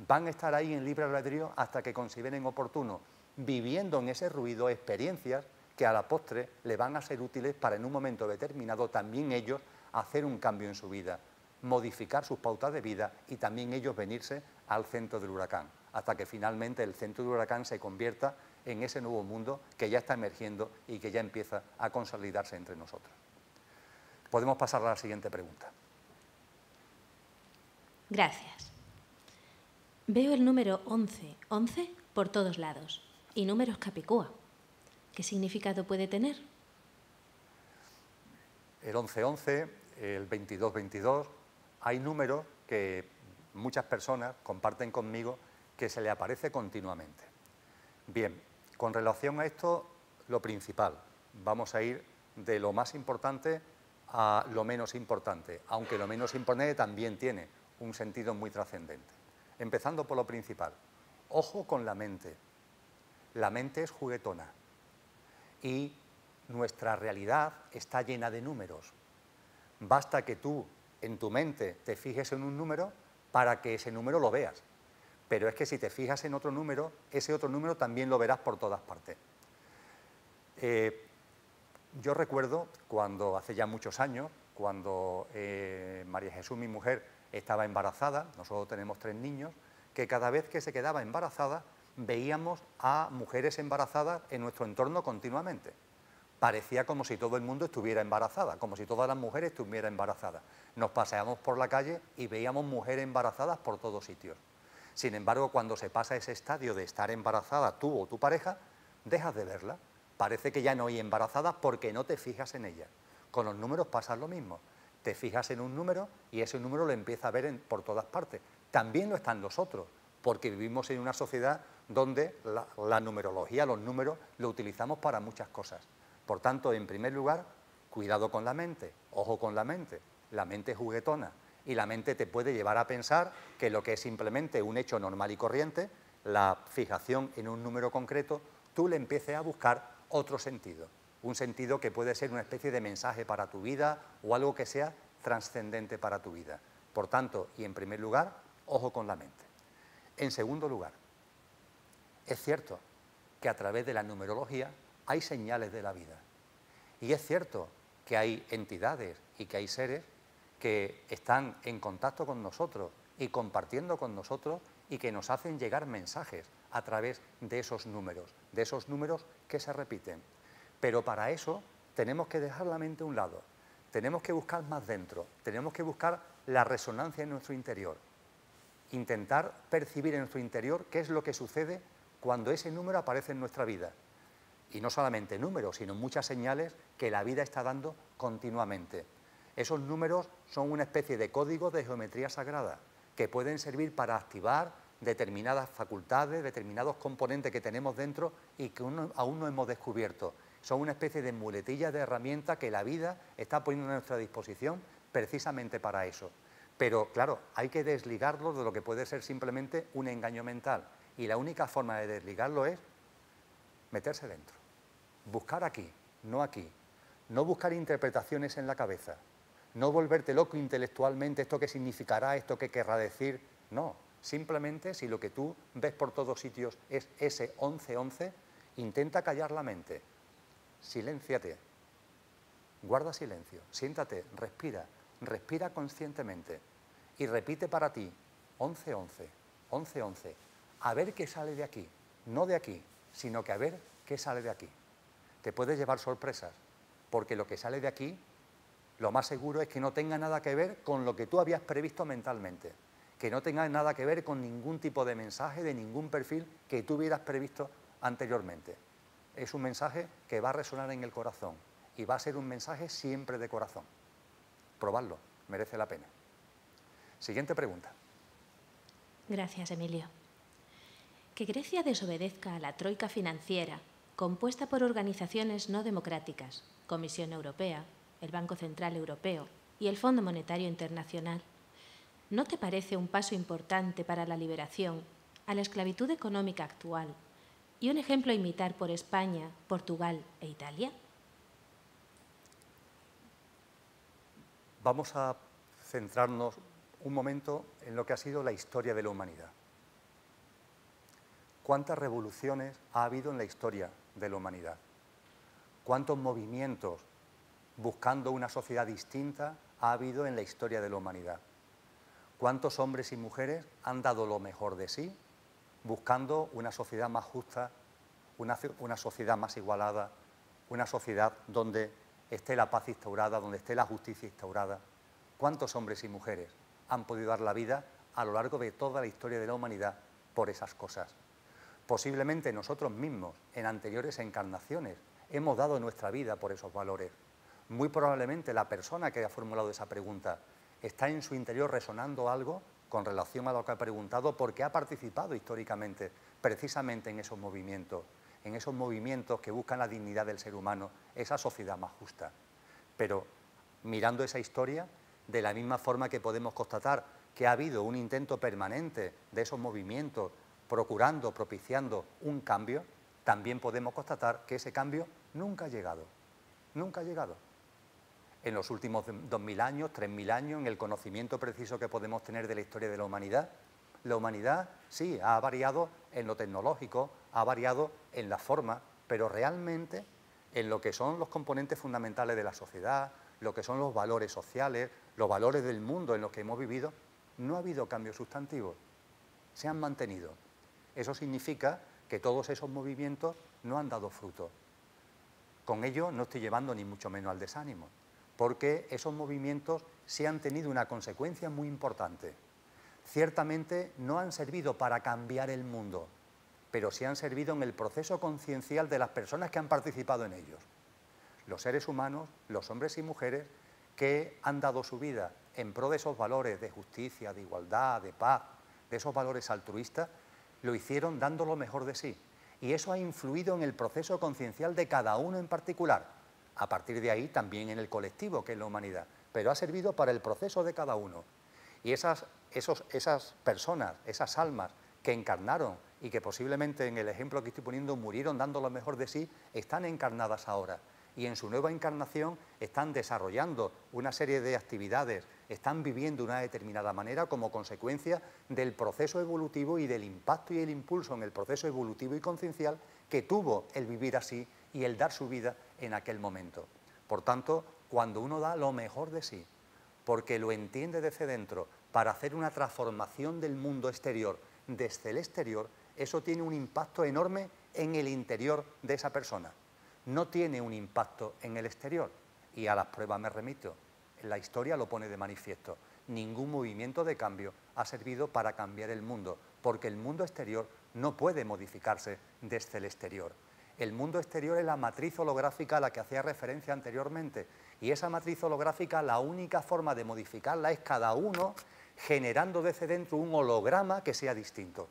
Van a estar ahí en libre albedrío hasta que consideren oportuno, viviendo en ese ruido experiencias que a la postre le van a ser útiles para en un momento determinado también ellos hacer un cambio en su vida, modificar sus pautas de vida y también ellos venirse al centro del huracán, hasta que finalmente el centro del huracán se convierta en ese nuevo mundo que ya está emergiendo y que ya empieza a consolidarse entre nosotros. Podemos pasar a la siguiente pregunta. Gracias. Veo el número 11 por todos lados y números capicúa. ¿Qué significado puede tener? El 1111, el 2222, hay números que muchas personas comparten conmigo que se le aparece continuamente. Bien, con relación a esto, lo principal, vamos a ir de lo más importante a lo menos importante, aunque lo menos importante también tiene un sentido muy trascendente. Empezando por lo principal, ojo con la mente. La mente es juguetona y nuestra realidad está llena de números. Basta que tú en tu mente te fijes en un número para que ese número lo veas. Pero es que si te fijas en otro número, ese otro número también lo verás por todas partes. Yo recuerdo cuando hace ya muchos años, cuando María Jesús, mi mujer, estaba embarazada, nosotros tenemos 3 niños, que cada vez que se quedaba embarazada veíamos a mujeres embarazadas en nuestro entorno continuamente. Parecía como si todo el mundo estuviera embarazada, como si todas las mujeres estuvieran embarazadas. Nos paseábamos por la calle y veíamos mujeres embarazadas por todos sitios. Sin embargo, cuando se pasa ese estadio de estar embarazada tú o tu pareja, dejas de verla. Parece que ya no hay embarazadas porque no te fijas en ellas. Con los números pasa lo mismo. Te fijas en un número y ese número lo empiezas a ver por todas partes. También lo están nosotros, porque vivimos en una sociedad donde la numerología, los números, lo utilizamos para muchas cosas. Por tanto, en primer lugar, cuidado con la mente, ojo con la mente. La mente es juguetona y la mente te puede llevar a pensar que lo que es simplemente un hecho normal y corriente, la fijación en un número concreto, tú le empieces a buscar otro sentido. Un sentido que puede ser una especie de mensaje para tu vida o algo que sea trascendente para tu vida. Por tanto, y en primer lugar, ojo con la mente. En segundo lugar, es cierto que a través de la numerología hay señales de la vida. Y es cierto que hay entidades y que hay seres que están en contacto con nosotros y compartiendo con nosotros y que nos hacen llegar mensajes a través de esos números que se repiten. Pero para eso tenemos que dejar la mente a un lado, tenemos que buscar más dentro, tenemos que buscar la resonancia en nuestro interior, intentar percibir en nuestro interior qué es lo que sucede cuando ese número aparece en nuestra vida. Y no solamente números, sino muchas señales que la vida está dando continuamente. Esos números son una especie de código de geometría sagrada que pueden servir para activar determinadas facultades, determinados componentes que tenemos dentro y que aún no hemos descubierto. Son una especie de muletilla de herramienta que la vida está poniendo a nuestra disposición precisamente para eso. Pero claro, hay que desligarlo de lo que puede ser simplemente un engaño mental. Y la única forma de desligarlo es meterse dentro. Buscar aquí, no aquí. No buscar interpretaciones en la cabeza. No volverte loco intelectualmente, esto qué significará, esto qué querrá decir. No, simplemente si lo que tú ves por todos sitios es ese 1111, intenta callar la mente. Silénciate, guarda silencio, siéntate, respira conscientemente y repite para ti 1111, 1111, a ver qué sale de aquí, no de aquí, sino que a ver qué sale de aquí. Te puedes llevar sorpresas, porque lo que sale de aquí, lo más seguro es que no tenga nada que ver con lo que tú habías previsto mentalmente, que no tenga nada que ver con ningún tipo de mensaje, de ningún perfil que tú hubieras previsto anteriormente. Es un mensaje que va a resonar en el corazón y va a ser un mensaje siempre de corazón. Probadlo, merece la pena. Siguiente pregunta. Gracias, Emilio. Que Grecia desobedezca a la troika financiera, compuesta por organizaciones no democráticas, Comisión Europea, el Banco Central Europeo y el Fondo Monetario Internacional, ¿no te parece un paso importante para la liberación a la esclavitud económica actual y un ejemplo a imitar por España, Portugal e Italia? Vamos a centrarnos un momento en lo que ha sido la historia de la humanidad. ¿Cuántas revoluciones ha habido en la historia de la humanidad? ¿Cuántos movimientos buscando una sociedad distinta ha habido en la historia de la humanidad? ¿Cuántos hombres y mujeres han dado lo mejor de sí buscando una sociedad más justa, una sociedad más igualada, una sociedad donde esté la paz instaurada, donde esté la justicia instaurada? ¿Cuántos hombres y mujeres han podido dar la vida a lo largo de toda la historia de la humanidad por esas cosas? Posiblemente nosotros mismos, en anteriores encarnaciones, hemos dado nuestra vida por esos valores. Muy probablemente la persona que ha formulado esa pregunta está en su interior resonando algo con relación a lo que ha preguntado porque ha participado históricamente precisamente en esos movimientos que buscan la dignidad del ser humano, esa sociedad más justa. Pero mirando esa historia, de la misma forma que podemos constatar que ha habido un intento permanente de esos movimientos procurando, propiciando un cambio, también podemos constatar que ese cambio nunca ha llegado, nunca ha llegado. En los últimos 2000 años, 3000 años, en el conocimiento preciso que podemos tener de la historia de la humanidad sí ha variado en lo tecnológico, ha variado en la forma, pero realmente en lo que son los componentes fundamentales de la sociedad, lo que son los valores sociales, los valores del mundo en los que hemos vivido, no ha habido cambios sustantivos, se han mantenido. Eso significa que todos esos movimientos no han dado fruto. Con ello no estoy llevando ni mucho menos al desánimo, porque esos movimientos sí han tenido una consecuencia muy importante. Ciertamente no han servido para cambiar el mundo, pero sí han servido en el proceso conciencial de las personas que han participado en ellos. Los seres humanos, los hombres y mujeres que han dado su vida en pro de esos valores de justicia, de igualdad, de paz, de esos valores altruistas, lo hicieron dando lo mejor de sí. Y eso ha influido en el proceso conciencial de cada uno en particular. A partir de ahí también en el colectivo, que es la humanidad. Pero ha servido para el proceso de cada uno. Y esas personas, esas almas que encarnaron y que posiblemente en el ejemplo que estoy poniendo murieron dando lo mejor de sí, están encarnadas ahora. Y en su nueva encarnación están desarrollando una serie de actividades, están viviendo de una determinada manera como consecuencia del proceso evolutivo y del impacto y el impulso en el proceso evolutivo y conciencial que tuvo el vivir así y el dar su vida en aquel momento. Por tanto, cuando uno da lo mejor de sí, porque lo entiende desde dentro, para hacer una transformación del mundo exterior desde el exterior, eso tiene un impacto enorme en el interior de esa persona. No tiene un impacto en el exterior, y a las pruebas me remito. La historia lo pone de manifiesto. Ningún movimiento de cambio ha servido para cambiar el mundo, porque el mundo exterior no puede modificarse desde el exterior. El mundo exterior es la matriz holográfica a la que hacía referencia anteriormente, y esa matriz holográfica, la única forma de modificarla es cada uno generando desde dentro un holograma que sea distinto.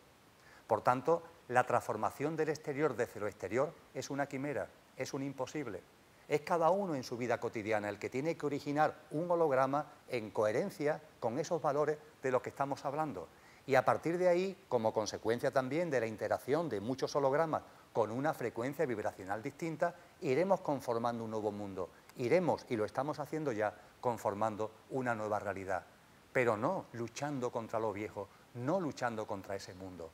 Por tanto, la transformación del exterior desde lo exterior es una quimera, es un imposible. Es cada uno en su vida cotidiana el que tiene que originar un holograma en coherencia con esos valores de los que estamos hablando. Y a partir de ahí, como consecuencia también de la interacción de muchos hologramas con una frecuencia vibracional distinta, iremos conformando un nuevo mundo. Iremos, y lo estamos haciendo ya, conformando una nueva realidad. Pero no luchando contra lo viejo, no luchando contra ese mundo.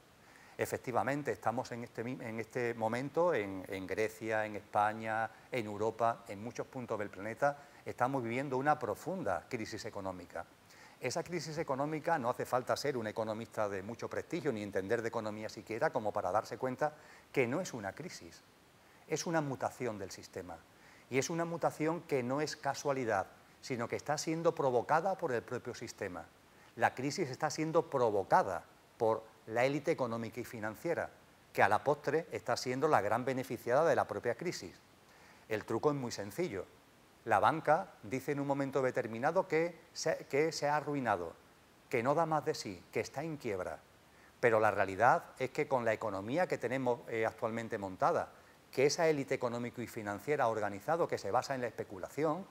Efectivamente, estamos en este momento en Grecia, en España, en Europa, en muchos puntos del planeta, estamos viviendo una profunda crisis económica. Esa crisis económica no hace falta ser un economista de mucho prestigio ni entender de economía siquiera como para darse cuenta que no es una crisis, es una mutación del sistema. Y es una mutación que no es casualidad, sino que está siendo provocada por el propio sistema. La crisis está siendo provocada por la élite económica y financiera, que a la postre está siendo la gran beneficiada de la propia crisis. El truco es muy sencillo. La banca dice en un momento determinado que se ha arruinado, que no da más de sí, que está en quiebra. Pero la realidad es que con la economía que tenemos actualmente montada, que esa élite económico y financiera ha organizado, que se basa en la especulación,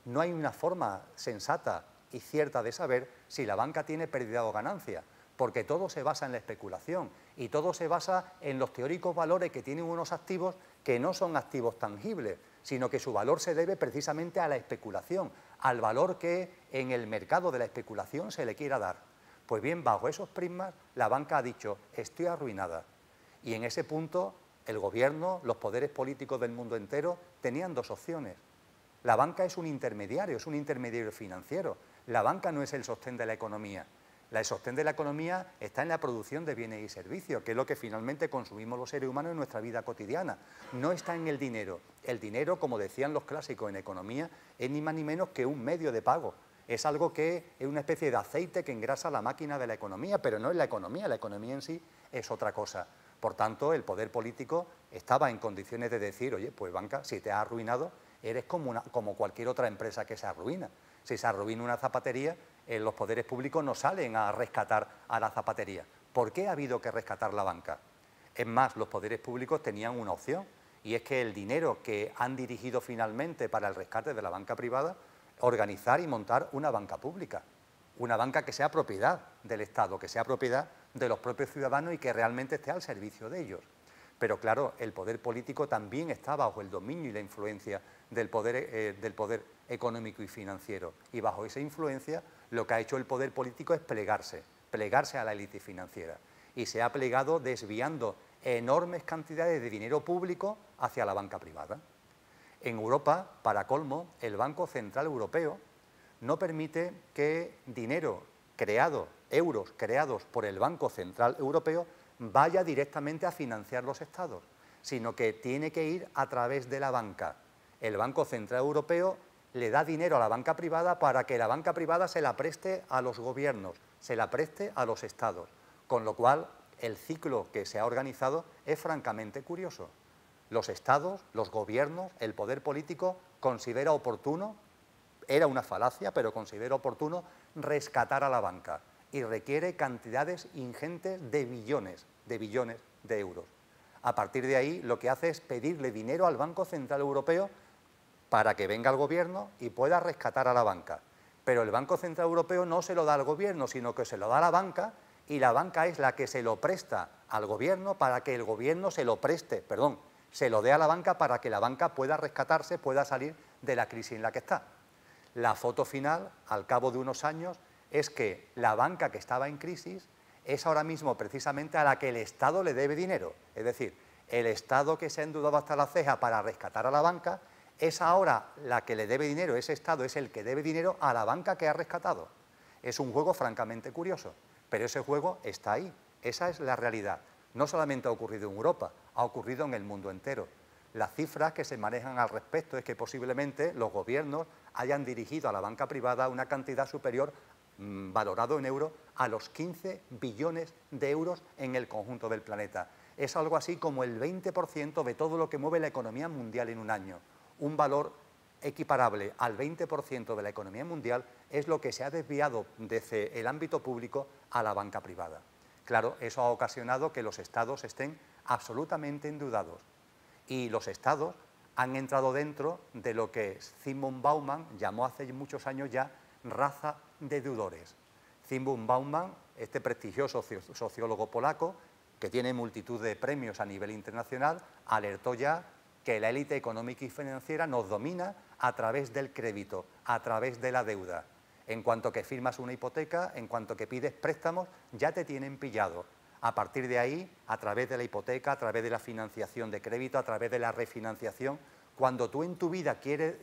no hay una forma sensata y cierta de saber si la banca tiene pérdida o ganancia, porque todo se basa en la especulación y todo se basa en los teóricos valores que tienen unos activos que no son activos tangibles, sino que su valor se debe precisamente a la especulación, al valor que en el mercado de la especulación se le quiera dar. Pues bien, bajo esos prismas, la banca ha dicho, estoy arruinada. Y en ese punto, el gobierno, los poderes políticos del mundo entero, tenían dos opciones. La banca es un intermediario financiero. La banca no es el sostén de la economía. El sostén de la economía está en la producción de bienes y servicios, que es lo que finalmente consumimos los seres humanos en nuestra vida cotidiana. No está en el dinero. El dinero, como decían los clásicos en economía, es ni más ni menos que un medio de pago. Es algo que es una especie de aceite que engrasa la máquina de la economía, pero no es la economía en sí es otra cosa. Por tanto, el poder político estaba en condiciones de decir, oye, pues banca, si te has arruinado, eres como cualquier otra empresa que se arruina. Si se arruina una zapatería, los poderes públicos no salen a rescatar a la zapatería. ¿Por qué ha habido que rescatar la banca? Es más, los poderes públicos tenían una opción, y es que el dinero que han dirigido finalmente para el rescate de la banca privada, organizar y montar una banca pública. Una banca que sea propiedad del Estado, que sea propiedad de los propios ciudadanos y que realmente esté al servicio de ellos. Pero claro, el poder político también está bajo el dominio y la influencia del poder económico y financiero. Y bajo esa influencia lo que ha hecho el poder político es plegarse a la élite financiera. Y se ha plegado desviando enormes cantidades de dinero público hacia la banca privada. En Europa, para colmo, el Banco Central Europeo no permite que dinero creado, euros creados por el Banco Central Europeo, vaya directamente a financiar los estados, sino que tiene que ir a través de la banca. El Banco Central Europeo le da dinero a la banca privada para que la banca privada se la preste a los gobiernos, se la preste a los estados, con lo cual el ciclo que se ha organizado es francamente curioso. Los estados, los gobiernos, el poder político considera oportuno, era una falacia, pero considera oportuno rescatar a la banca y requiere cantidades ingentes de billones de euros. A partir de ahí, lo que hace es pedirle dinero al Banco Central Europeo para que venga el gobierno y pueda rescatar a la banca. Pero el Banco Central Europeo no se lo da al gobierno, sino que se lo da a la banca, y la banca es la que se lo presta al gobierno para que el gobierno se lo dé a la banca para que la banca pueda rescatarse, pueda salir de la crisis en la que está. La foto final, al cabo de unos años, es que la banca que estaba en crisis es ahora mismo precisamente a la que el Estado le debe dinero. Es decir, el Estado que se ha endeudado hasta la ceja para rescatar a la banca es ahora la que le debe dinero, ese Estado es el que debe dinero a la banca que ha rescatado. Es un juego francamente curioso, pero ese juego está ahí, esa es la realidad. No solamente ha ocurrido en Europa, ha ocurrido en el mundo entero. Las cifras que se manejan al respecto es que posiblemente los gobiernos hayan dirigido a la banca privada una cantidad superior, valorado en euros, a los 15 billones de euros en el conjunto del planeta. Es algo así como el 20% de todo lo que mueve la economía mundial en un año. Un valor equiparable al 20% de la economía mundial es lo que se ha desviado desde el ámbito público a la banca privada. Claro, eso ha ocasionado que los estados estén absolutamente endeudados. Y los estados han entrado dentro de lo que Zygmunt Bauman llamó hace muchos años ya raza de deudores. Zygmunt Bauman, este prestigioso sociólogo polaco, que tiene multitud de premios a nivel internacional, alertó ya que la élite económica y financiera nos domina a través del crédito, a través de la deuda. En cuanto que firmas una hipoteca, en cuanto que pides préstamos, ya te tienen pillado. A partir de ahí, a través de la hipoteca, a través de la financiación de crédito, a través de la refinanciación, cuando tú en tu vida quieres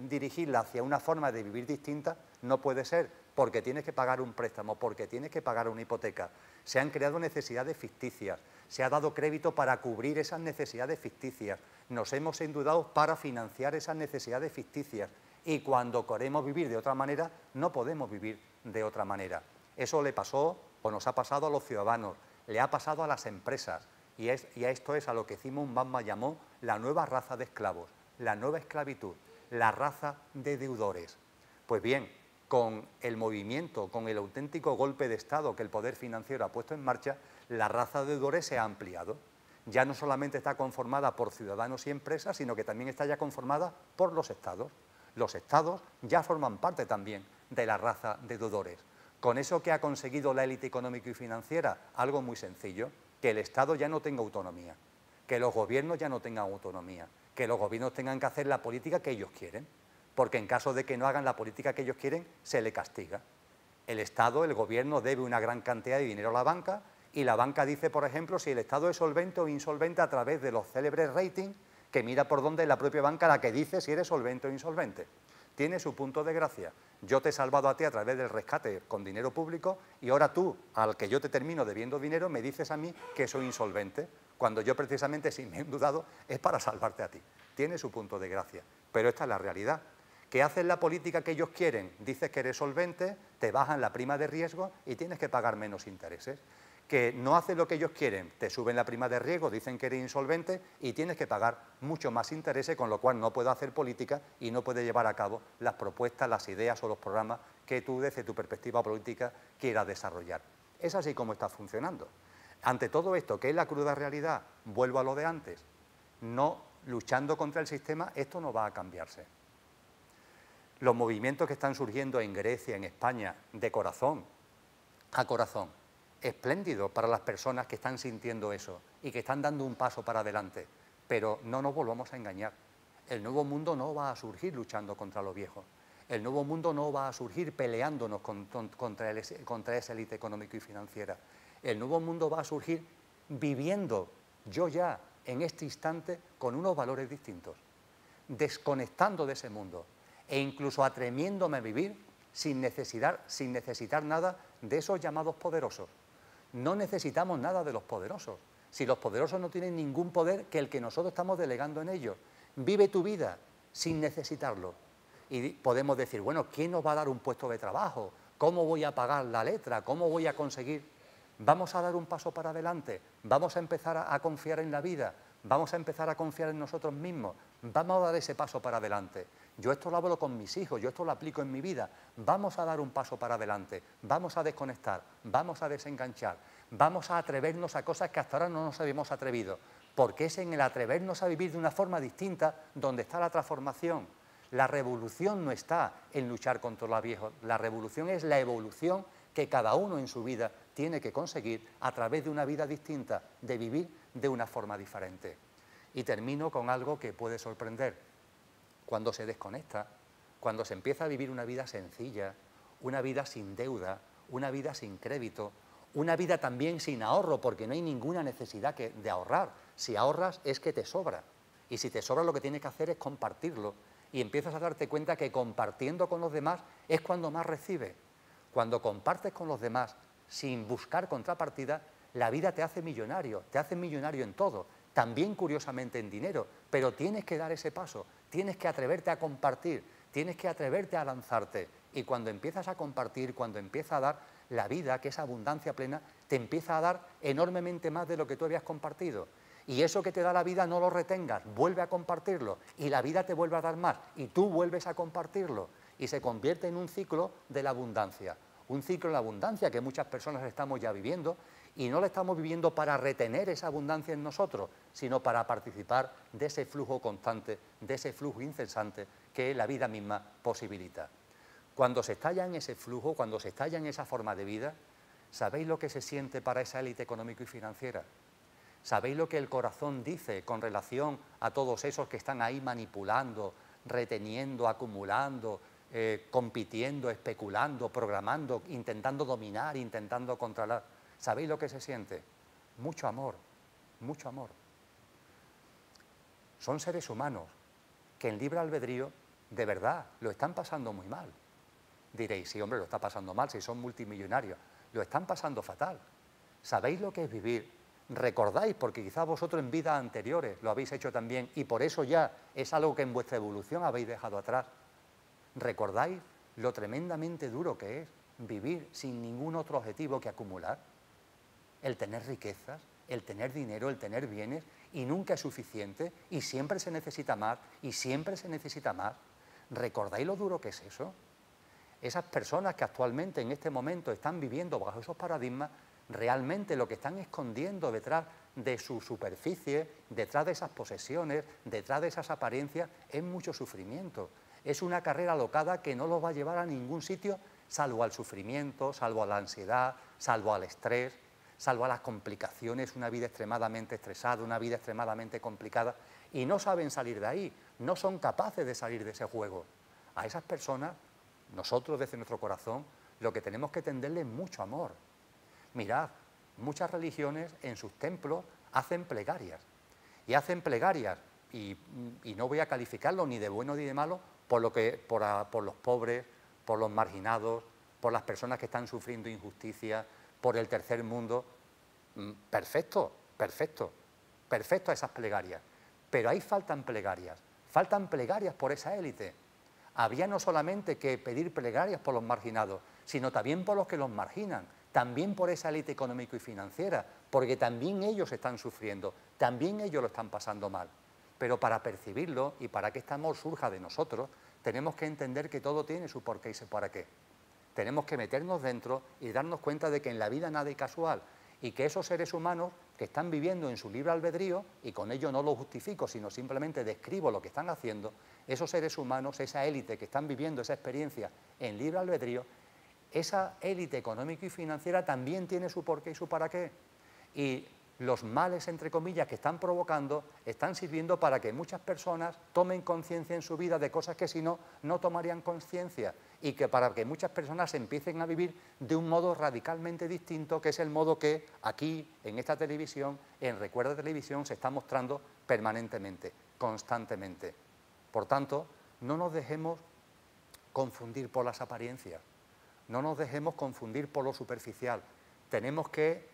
dirigirla hacia una forma de vivir distinta, no puede ser, porque tienes que pagar un préstamo, porque tienes que pagar una hipoteca. Se han creado necesidades ficticias, se ha dado crédito para cubrir esas necesidades ficticias, nos hemos endeudado para financiar esas necesidades ficticias y cuando queremos vivir de otra manera, no podemos vivir de otra manera. Eso le pasó o nos ha pasado a los ciudadanos, le ha pasado a las empresas y a esto es a lo que Zygmunt Bauman llamó la nueva raza de esclavos, la nueva esclavitud, la raza de deudores. Pues bien, con el movimiento, con el auténtico golpe de Estado que el poder financiero ha puesto en marcha, la raza de deudores se ha ampliado. Ya no solamente está conformada por ciudadanos y empresas, sino que también está ya conformada por los estados. Los estados ya forman parte también de la raza de deudores. Con eso que ha conseguido la élite económica y financiera, algo muy sencillo, que el Estado ya no tenga autonomía, que los gobiernos ya no tengan autonomía, que los gobiernos tengan que hacer la política que ellos quieren, porque en caso de que no hagan la política que ellos quieren, se le castiga. El Estado, el gobierno, debe una gran cantidad de dinero a la banca y la banca dice, por ejemplo, si el Estado es solvente o insolvente a través de los célebres ratings, que mira por dónde es la propia banca la que dice si eres solvente o insolvente. Tiene su punto de gracia. Yo te he salvado a ti a través del rescate con dinero público y ahora tú, al que yo te termino debiendo dinero, me dices a mí que soy insolvente, cuando yo precisamente, si me he endeudado, es para salvarte a ti. Tiene su punto de gracia, pero esta es la realidad. ¿Que hacen la política que ellos quieren? Dices que eres solvente, te bajan la prima de riesgo y tienes que pagar menos intereses. Que no hacen lo que ellos quieren, te suben la prima de riesgo, dicen que eres insolvente y tienes que pagar mucho más intereses, con lo cual no puedes hacer política y no puedes llevar a cabo las propuestas, las ideas o los programas que tú desde tu perspectiva política quieras desarrollar. Es así como está funcionando. Ante todo esto, ¿qué es la cruda realidad? Vuelvo a lo de antes. No luchando contra el sistema, esto no va a cambiarse. Los movimientos que están surgiendo en Grecia, en España, de corazón a corazón, espléndido para las personas que están sintiendo eso y que están dando un paso para adelante, pero no nos volvamos a engañar. El nuevo mundo no va a surgir luchando contra lo viejo. El nuevo mundo no va a surgir peleándonos contra esa élite económica y financiera. El nuevo mundo va a surgir viviendo, yo ya, en este instante, con unos valores distintos. desconectando de ese mundo e incluso atreviéndome a vivir sin necesitar nada de esos llamados poderosos. No necesitamos nada de los poderosos. Si los poderosos no tienen ningún poder que el que nosotros estamos delegando en ellos. Vive tu vida sin necesitarlo. Y podemos decir, bueno, ¿quién nos va a dar un puesto de trabajo? ¿Cómo voy a pagar la letra? ¿Cómo voy a conseguir? Vamos a dar un paso para adelante, vamos a empezar a confiar en la vida, vamos a empezar a confiar en nosotros mismos, vamos a dar ese paso para adelante. Yo esto lo hablo con mis hijos, yo esto lo aplico en mi vida, vamos a dar un paso para adelante, vamos a desconectar, vamos a desenganchar, vamos a atrevernos a cosas que hasta ahora no nos habíamos atrevido, porque es en el atrevernos a vivir de una forma distinta donde está la transformación. La revolución no está en luchar contra lo viejo, la revolución es la evolución que cada uno en su vida tiene que conseguir a través de una vida distinta, de vivir de una forma diferente. Y termino con algo que puede sorprender. Cuando se desconecta, cuando se empieza a vivir una vida sencilla, una vida sin deuda, una vida sin crédito, una vida también sin ahorro, porque no hay ninguna necesidad de ahorrar. Si ahorras es que te sobra. Y si te sobra lo que tienes que hacer es compartirlo. Y empiezas a darte cuenta que compartiendo con los demás es cuando más recibes. Cuando compartes con los demás sin buscar contrapartida, la vida te hace millonario en todo, también curiosamente en dinero, pero tienes que dar ese paso, tienes que atreverte a compartir, tienes que atreverte a lanzarte. Y cuando empiezas a compartir, cuando empieza a dar la vida, que es abundancia plena, te empieza a dar enormemente más de lo que tú habías compartido. Y eso que te da la vida no lo retengas, vuelve a compartirlo y la vida te vuelve a dar más y tú vuelves a compartirlo. Y se convierte en un ciclo de la abundancia. Un ciclo de la abundancia que muchas personas estamos ya viviendo y no lo estamos viviendo para retener esa abundancia en nosotros, sino para participar de ese flujo constante, de ese flujo incesante que la vida misma posibilita. Cuando se está ya en ese flujo, cuando se está ya en esa forma de vida, ¿sabéis lo que se siente para esa élite económico y financiera? ¿Sabéis lo que el corazón dice con relación a todos esos que están ahí manipulando, reteniendo, acumulando, compitiendo, especulando, programando, intentando dominar, intentando controlar? ¿Sabéis lo que se siente? Mucho amor, mucho amor. Son seres humanos que en libre albedrío, de verdad, lo están pasando muy mal. Diréis, sí, hombre, lo está pasando mal, si son multimillonarios. Lo están pasando fatal. ¿Sabéis lo que es vivir? Recordáis, porque quizás vosotros en vidas anteriores lo habéis hecho también y por eso ya es algo que en vuestra evolución habéis dejado atrás. ¿Recordáis lo tremendamente duro que es vivir sin ningún otro objetivo que acumular? El tener riquezas, el tener dinero, el tener bienes y nunca es suficiente y siempre se necesita más y siempre se necesita más. ¿Recordáis lo duro que es eso? Esas personas que actualmente en este momento están viviendo bajo esos paradigmas, realmente lo que están escondiendo detrás de su superficie, detrás de esas posesiones, detrás de esas apariencias, es mucho sufrimiento. Es una carrera alocada que no los va a llevar a ningún sitio, salvo al sufrimiento, salvo a la ansiedad, salvo al estrés, salvo a las complicaciones, una vida extremadamente estresada, una vida extremadamente complicada, y no saben salir de ahí, no son capaces de salir de ese juego. A esas personas, nosotros desde nuestro corazón, lo que tenemos que tenderles es mucho amor. Mirad, muchas religiones en sus templos hacen plegarias, y no voy a calificarlo ni de bueno ni de malo, por los pobres, por los marginados, por las personas que están sufriendo injusticia, por el tercer mundo. Perfecto, perfecto, perfecto a esas plegarias. Pero ahí faltan plegarias por esa élite. Habría no solamente que pedir plegarias por los marginados, sino también por los que los marginan, también por esa élite económico y financiera, porque también ellos están sufriendo, también ellos lo están pasando mal. Pero para percibirlo y para que este amor surja de nosotros, tenemos que entender que todo tiene su porqué y su para qué. Tenemos que meternos dentro y darnos cuenta de que en la vida nada es casual y que esos seres humanos que están viviendo en su libre albedrío, y con ello no lo justifico, sino simplemente describo lo que están haciendo, esos seres humanos, esa élite que están viviendo esa experiencia en libre albedrío, esa élite económica y financiera también tiene su porqué y su para qué. Y los males, entre comillas, que están provocando, están sirviendo para que muchas personas tomen conciencia en su vida de cosas que si no, no tomarían conciencia, y que para que muchas personas empiecen a vivir de un modo radicalmente distinto, que es el modo que aquí, en esta televisión, en Recuerda Televisión, se está mostrando permanentemente, constantemente. Por tanto, no nos dejemos confundir por las apariencias, no nos dejemos confundir por lo superficial. Tenemos que,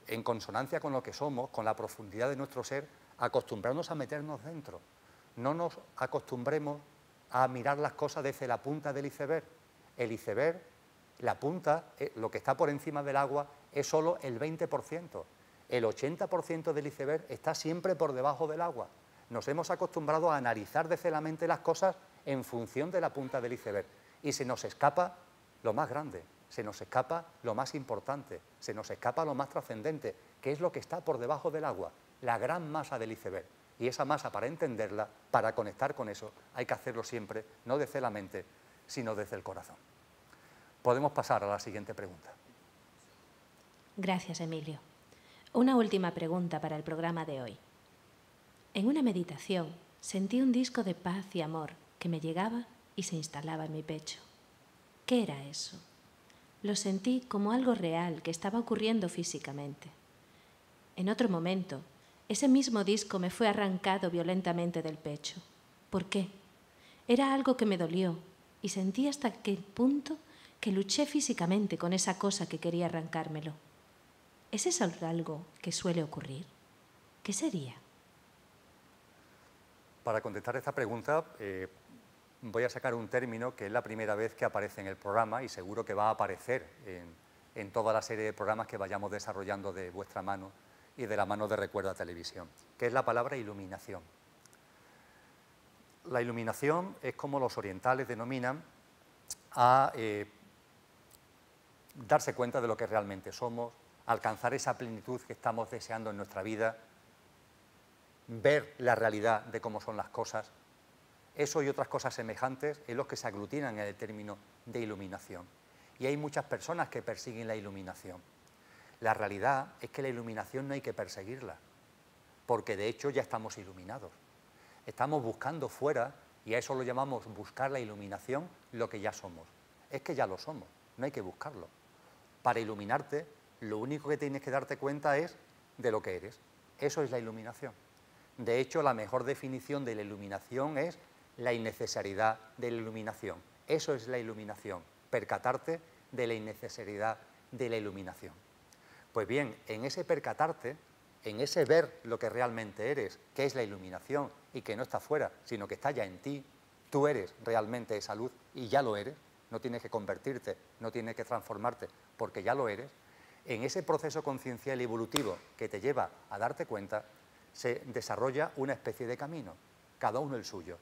en consonancia con lo que somos, con la profundidad de nuestro ser, acostumbrarnos a meternos dentro. No nos acostumbremos a mirar las cosas desde la punta del iceberg. El iceberg, la punta, lo que está por encima del agua, es solo el 20%. El 80% del iceberg está siempre por debajo del agua. Nos hemos acostumbrado a analizar desde la mente las cosas en función de la punta del iceberg. Y se nos escapa lo más grande, se nos escapa lo más importante, se nos escapa lo más trascendente, que es lo que está por debajo del agua, la gran masa del iceberg. Y esa masa, para entenderla, para conectar con eso, hay que hacerlo siempre, no desde la mente, sino desde el corazón. Podemos pasar a la siguiente pregunta. Gracias, Emilio. Una última pregunta para el programa de hoy. En una meditación sentí un disco de paz y amor que me llegaba y se instalaba en mi pecho. ¿Qué era eso? Lo sentí como algo real que estaba ocurriendo físicamente. En otro momento, ese mismo disco me fue arrancado violentamente del pecho. ¿Por qué? Era algo que me dolió y sentí hasta aquel punto que luché físicamente con esa cosa que quería arrancármelo. ¿Es eso algo que suele ocurrir? ¿Qué sería? Para contestar esta pregunta, voy a sacar un término que es la primera vez que aparece en el programa y seguro que va a aparecer en toda la serie de programas que vayamos desarrollando de vuestra mano y de la mano de Recuerda Televisión, que es la palabra iluminación. La iluminación es como los orientales denominan a darse cuenta de lo que realmente somos, alcanzar esa plenitud que estamos deseando en nuestra vida, ver la realidad de cómo son las cosas. Eso y otras cosas semejantes es lo que se aglutinan en el término de iluminación. Y hay muchas personas que persiguen la iluminación. La realidad es que la iluminación no hay que perseguirla, porque de hecho ya estamos iluminados. Estamos buscando fuera, y a eso lo llamamos buscar la iluminación, lo que ya somos. Es que ya lo somos, no hay que buscarlo. Para iluminarte, lo único que tienes que darte cuenta es de lo que eres. Eso es la iluminación. De hecho, la mejor definición de la iluminación es la innecesariedad de la iluminación. Eso es la iluminación, percatarte de la innecesariedad de la iluminación. Pues bien, en ese percatarte, en ese ver lo que realmente eres, que es la iluminación y que no está fuera, sino que está ya en ti, tú eres realmente esa luz y ya lo eres, no tienes que convertirte, no tienes que transformarte, porque ya lo eres. En ese proceso conciencial y evolutivo que te lleva a darte cuenta, se desarrolla una especie de camino, cada uno el suyo,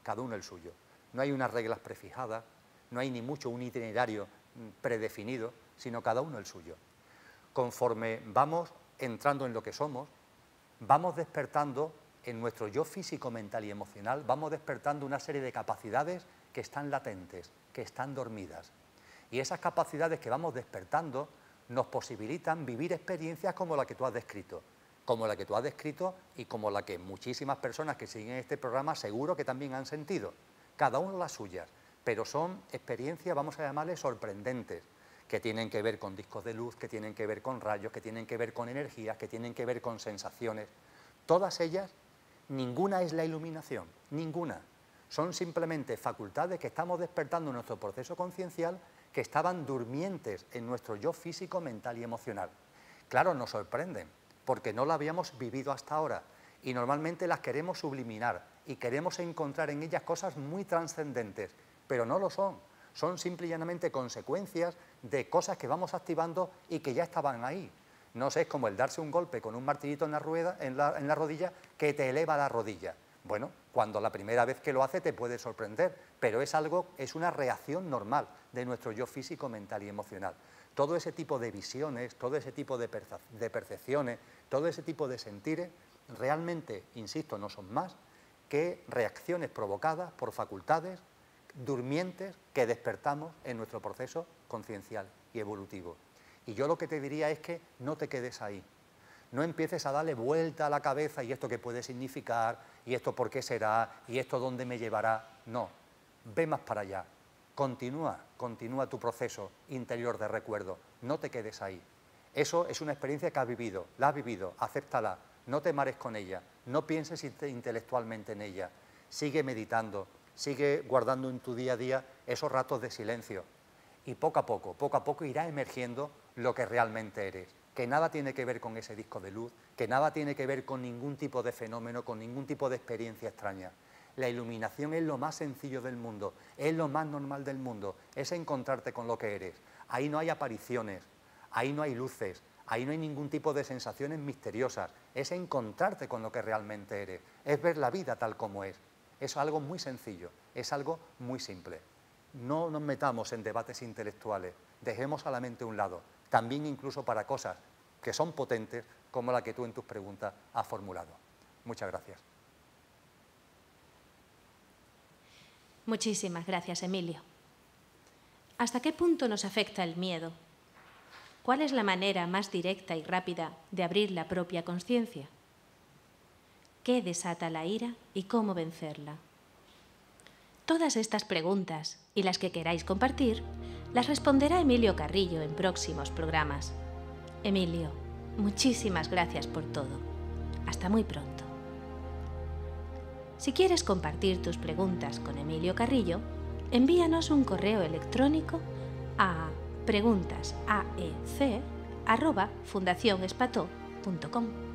cada uno el suyo. No hay unas reglas prefijadas, no hay ni mucho un itinerario predefinido, sino cada uno el suyo. Conforme vamos entrando en lo que somos, vamos despertando en nuestro yo físico, mental y emocional, vamos despertando una serie de capacidades que están latentes, que están dormidas. Y esas capacidades que vamos despertando nos posibilitan vivir experiencias como la que tú has descrito, y como la que muchísimas personas que siguen este programa seguro que también han sentido, cada uno las suyas, pero son experiencias, vamos a llamarles sorprendentes, que tienen que ver con discos de luz, que tienen que ver con rayos, que tienen que ver con energías, que tienen que ver con sensaciones. Todas ellas, ninguna es la iluminación, ninguna. Son simplemente facultades que estamos despertando en nuestro proceso conciencial que estaban durmientes en nuestro yo físico, mental y emocional. Claro, nos sorprenden, porque no la habíamos vivido hasta ahora y normalmente las queremos subliminar y queremos encontrar en ellas cosas muy trascendentes, pero no lo son. Son simple y llanamente consecuencias de cosas que vamos activando y que ya estaban ahí. No sé, es como el darse un golpe con un martillito en la rueda, en la rodilla, que te eleva la rodilla. Bueno, cuando la primera vez que lo hace te puede sorprender, pero es una reacción normal de nuestro yo físico, mental y emocional. Todo ese tipo de visiones, todo ese tipo de percepciones, todo ese tipo de sentires, realmente, insisto, no son más que reacciones provocadas por facultades durmientes que despertamos en nuestro proceso conciencial y evolutivo. Y yo lo que te diría es que no te quedes ahí. No empieces a darle vuelta a la cabeza y esto qué puede significar, y esto por qué será, y esto dónde me llevará. No, ve más para allá. Continúa tu proceso interior de recuerdo. No te quedes ahí. Eso es una experiencia que has vivido, la has vivido, acéptala, no te mares con ella, no pienses intelectualmente en ella. sigue meditando, sigue guardando en tu día a día esos ratos de silencio. Y poco a poco irá emergiendo lo que realmente eres, que nada tiene que ver con ese disco de luz, que nada tiene que ver con ningún tipo de fenómeno, con ningún tipo de experiencia extraña. La iluminación es lo más sencillo del mundo, es lo más normal del mundo, es encontrarte con lo que eres. Ahí no hay apariciones, ahí no hay luces, ahí no hay ningún tipo de sensaciones misteriosas, es encontrarte con lo que realmente eres, es ver la vida tal como es. Es algo muy sencillo, es algo muy simple. No nos metamos en debates intelectuales, dejemos a la mente a un lado, también incluso para cosas que son potentes como la que tú en tus preguntas has formulado. Muchas gracias. Muchísimas gracias, Emilio. ¿Hasta qué punto nos afecta el miedo? ¿Cuál es la manera más directa y rápida de abrir la propia conciencia? ¿Qué desata la ira y cómo vencerla? Todas estas preguntas y las que queráis compartir las responderá Emilio Carrillo en próximos programas. Emilio, muchísimas gracias por todo. Hasta muy pronto. Si quieres compartir tus preguntas con Emilio Carrillo, envíanos un correo electrónico a preguntasaec@fundacionespató.com.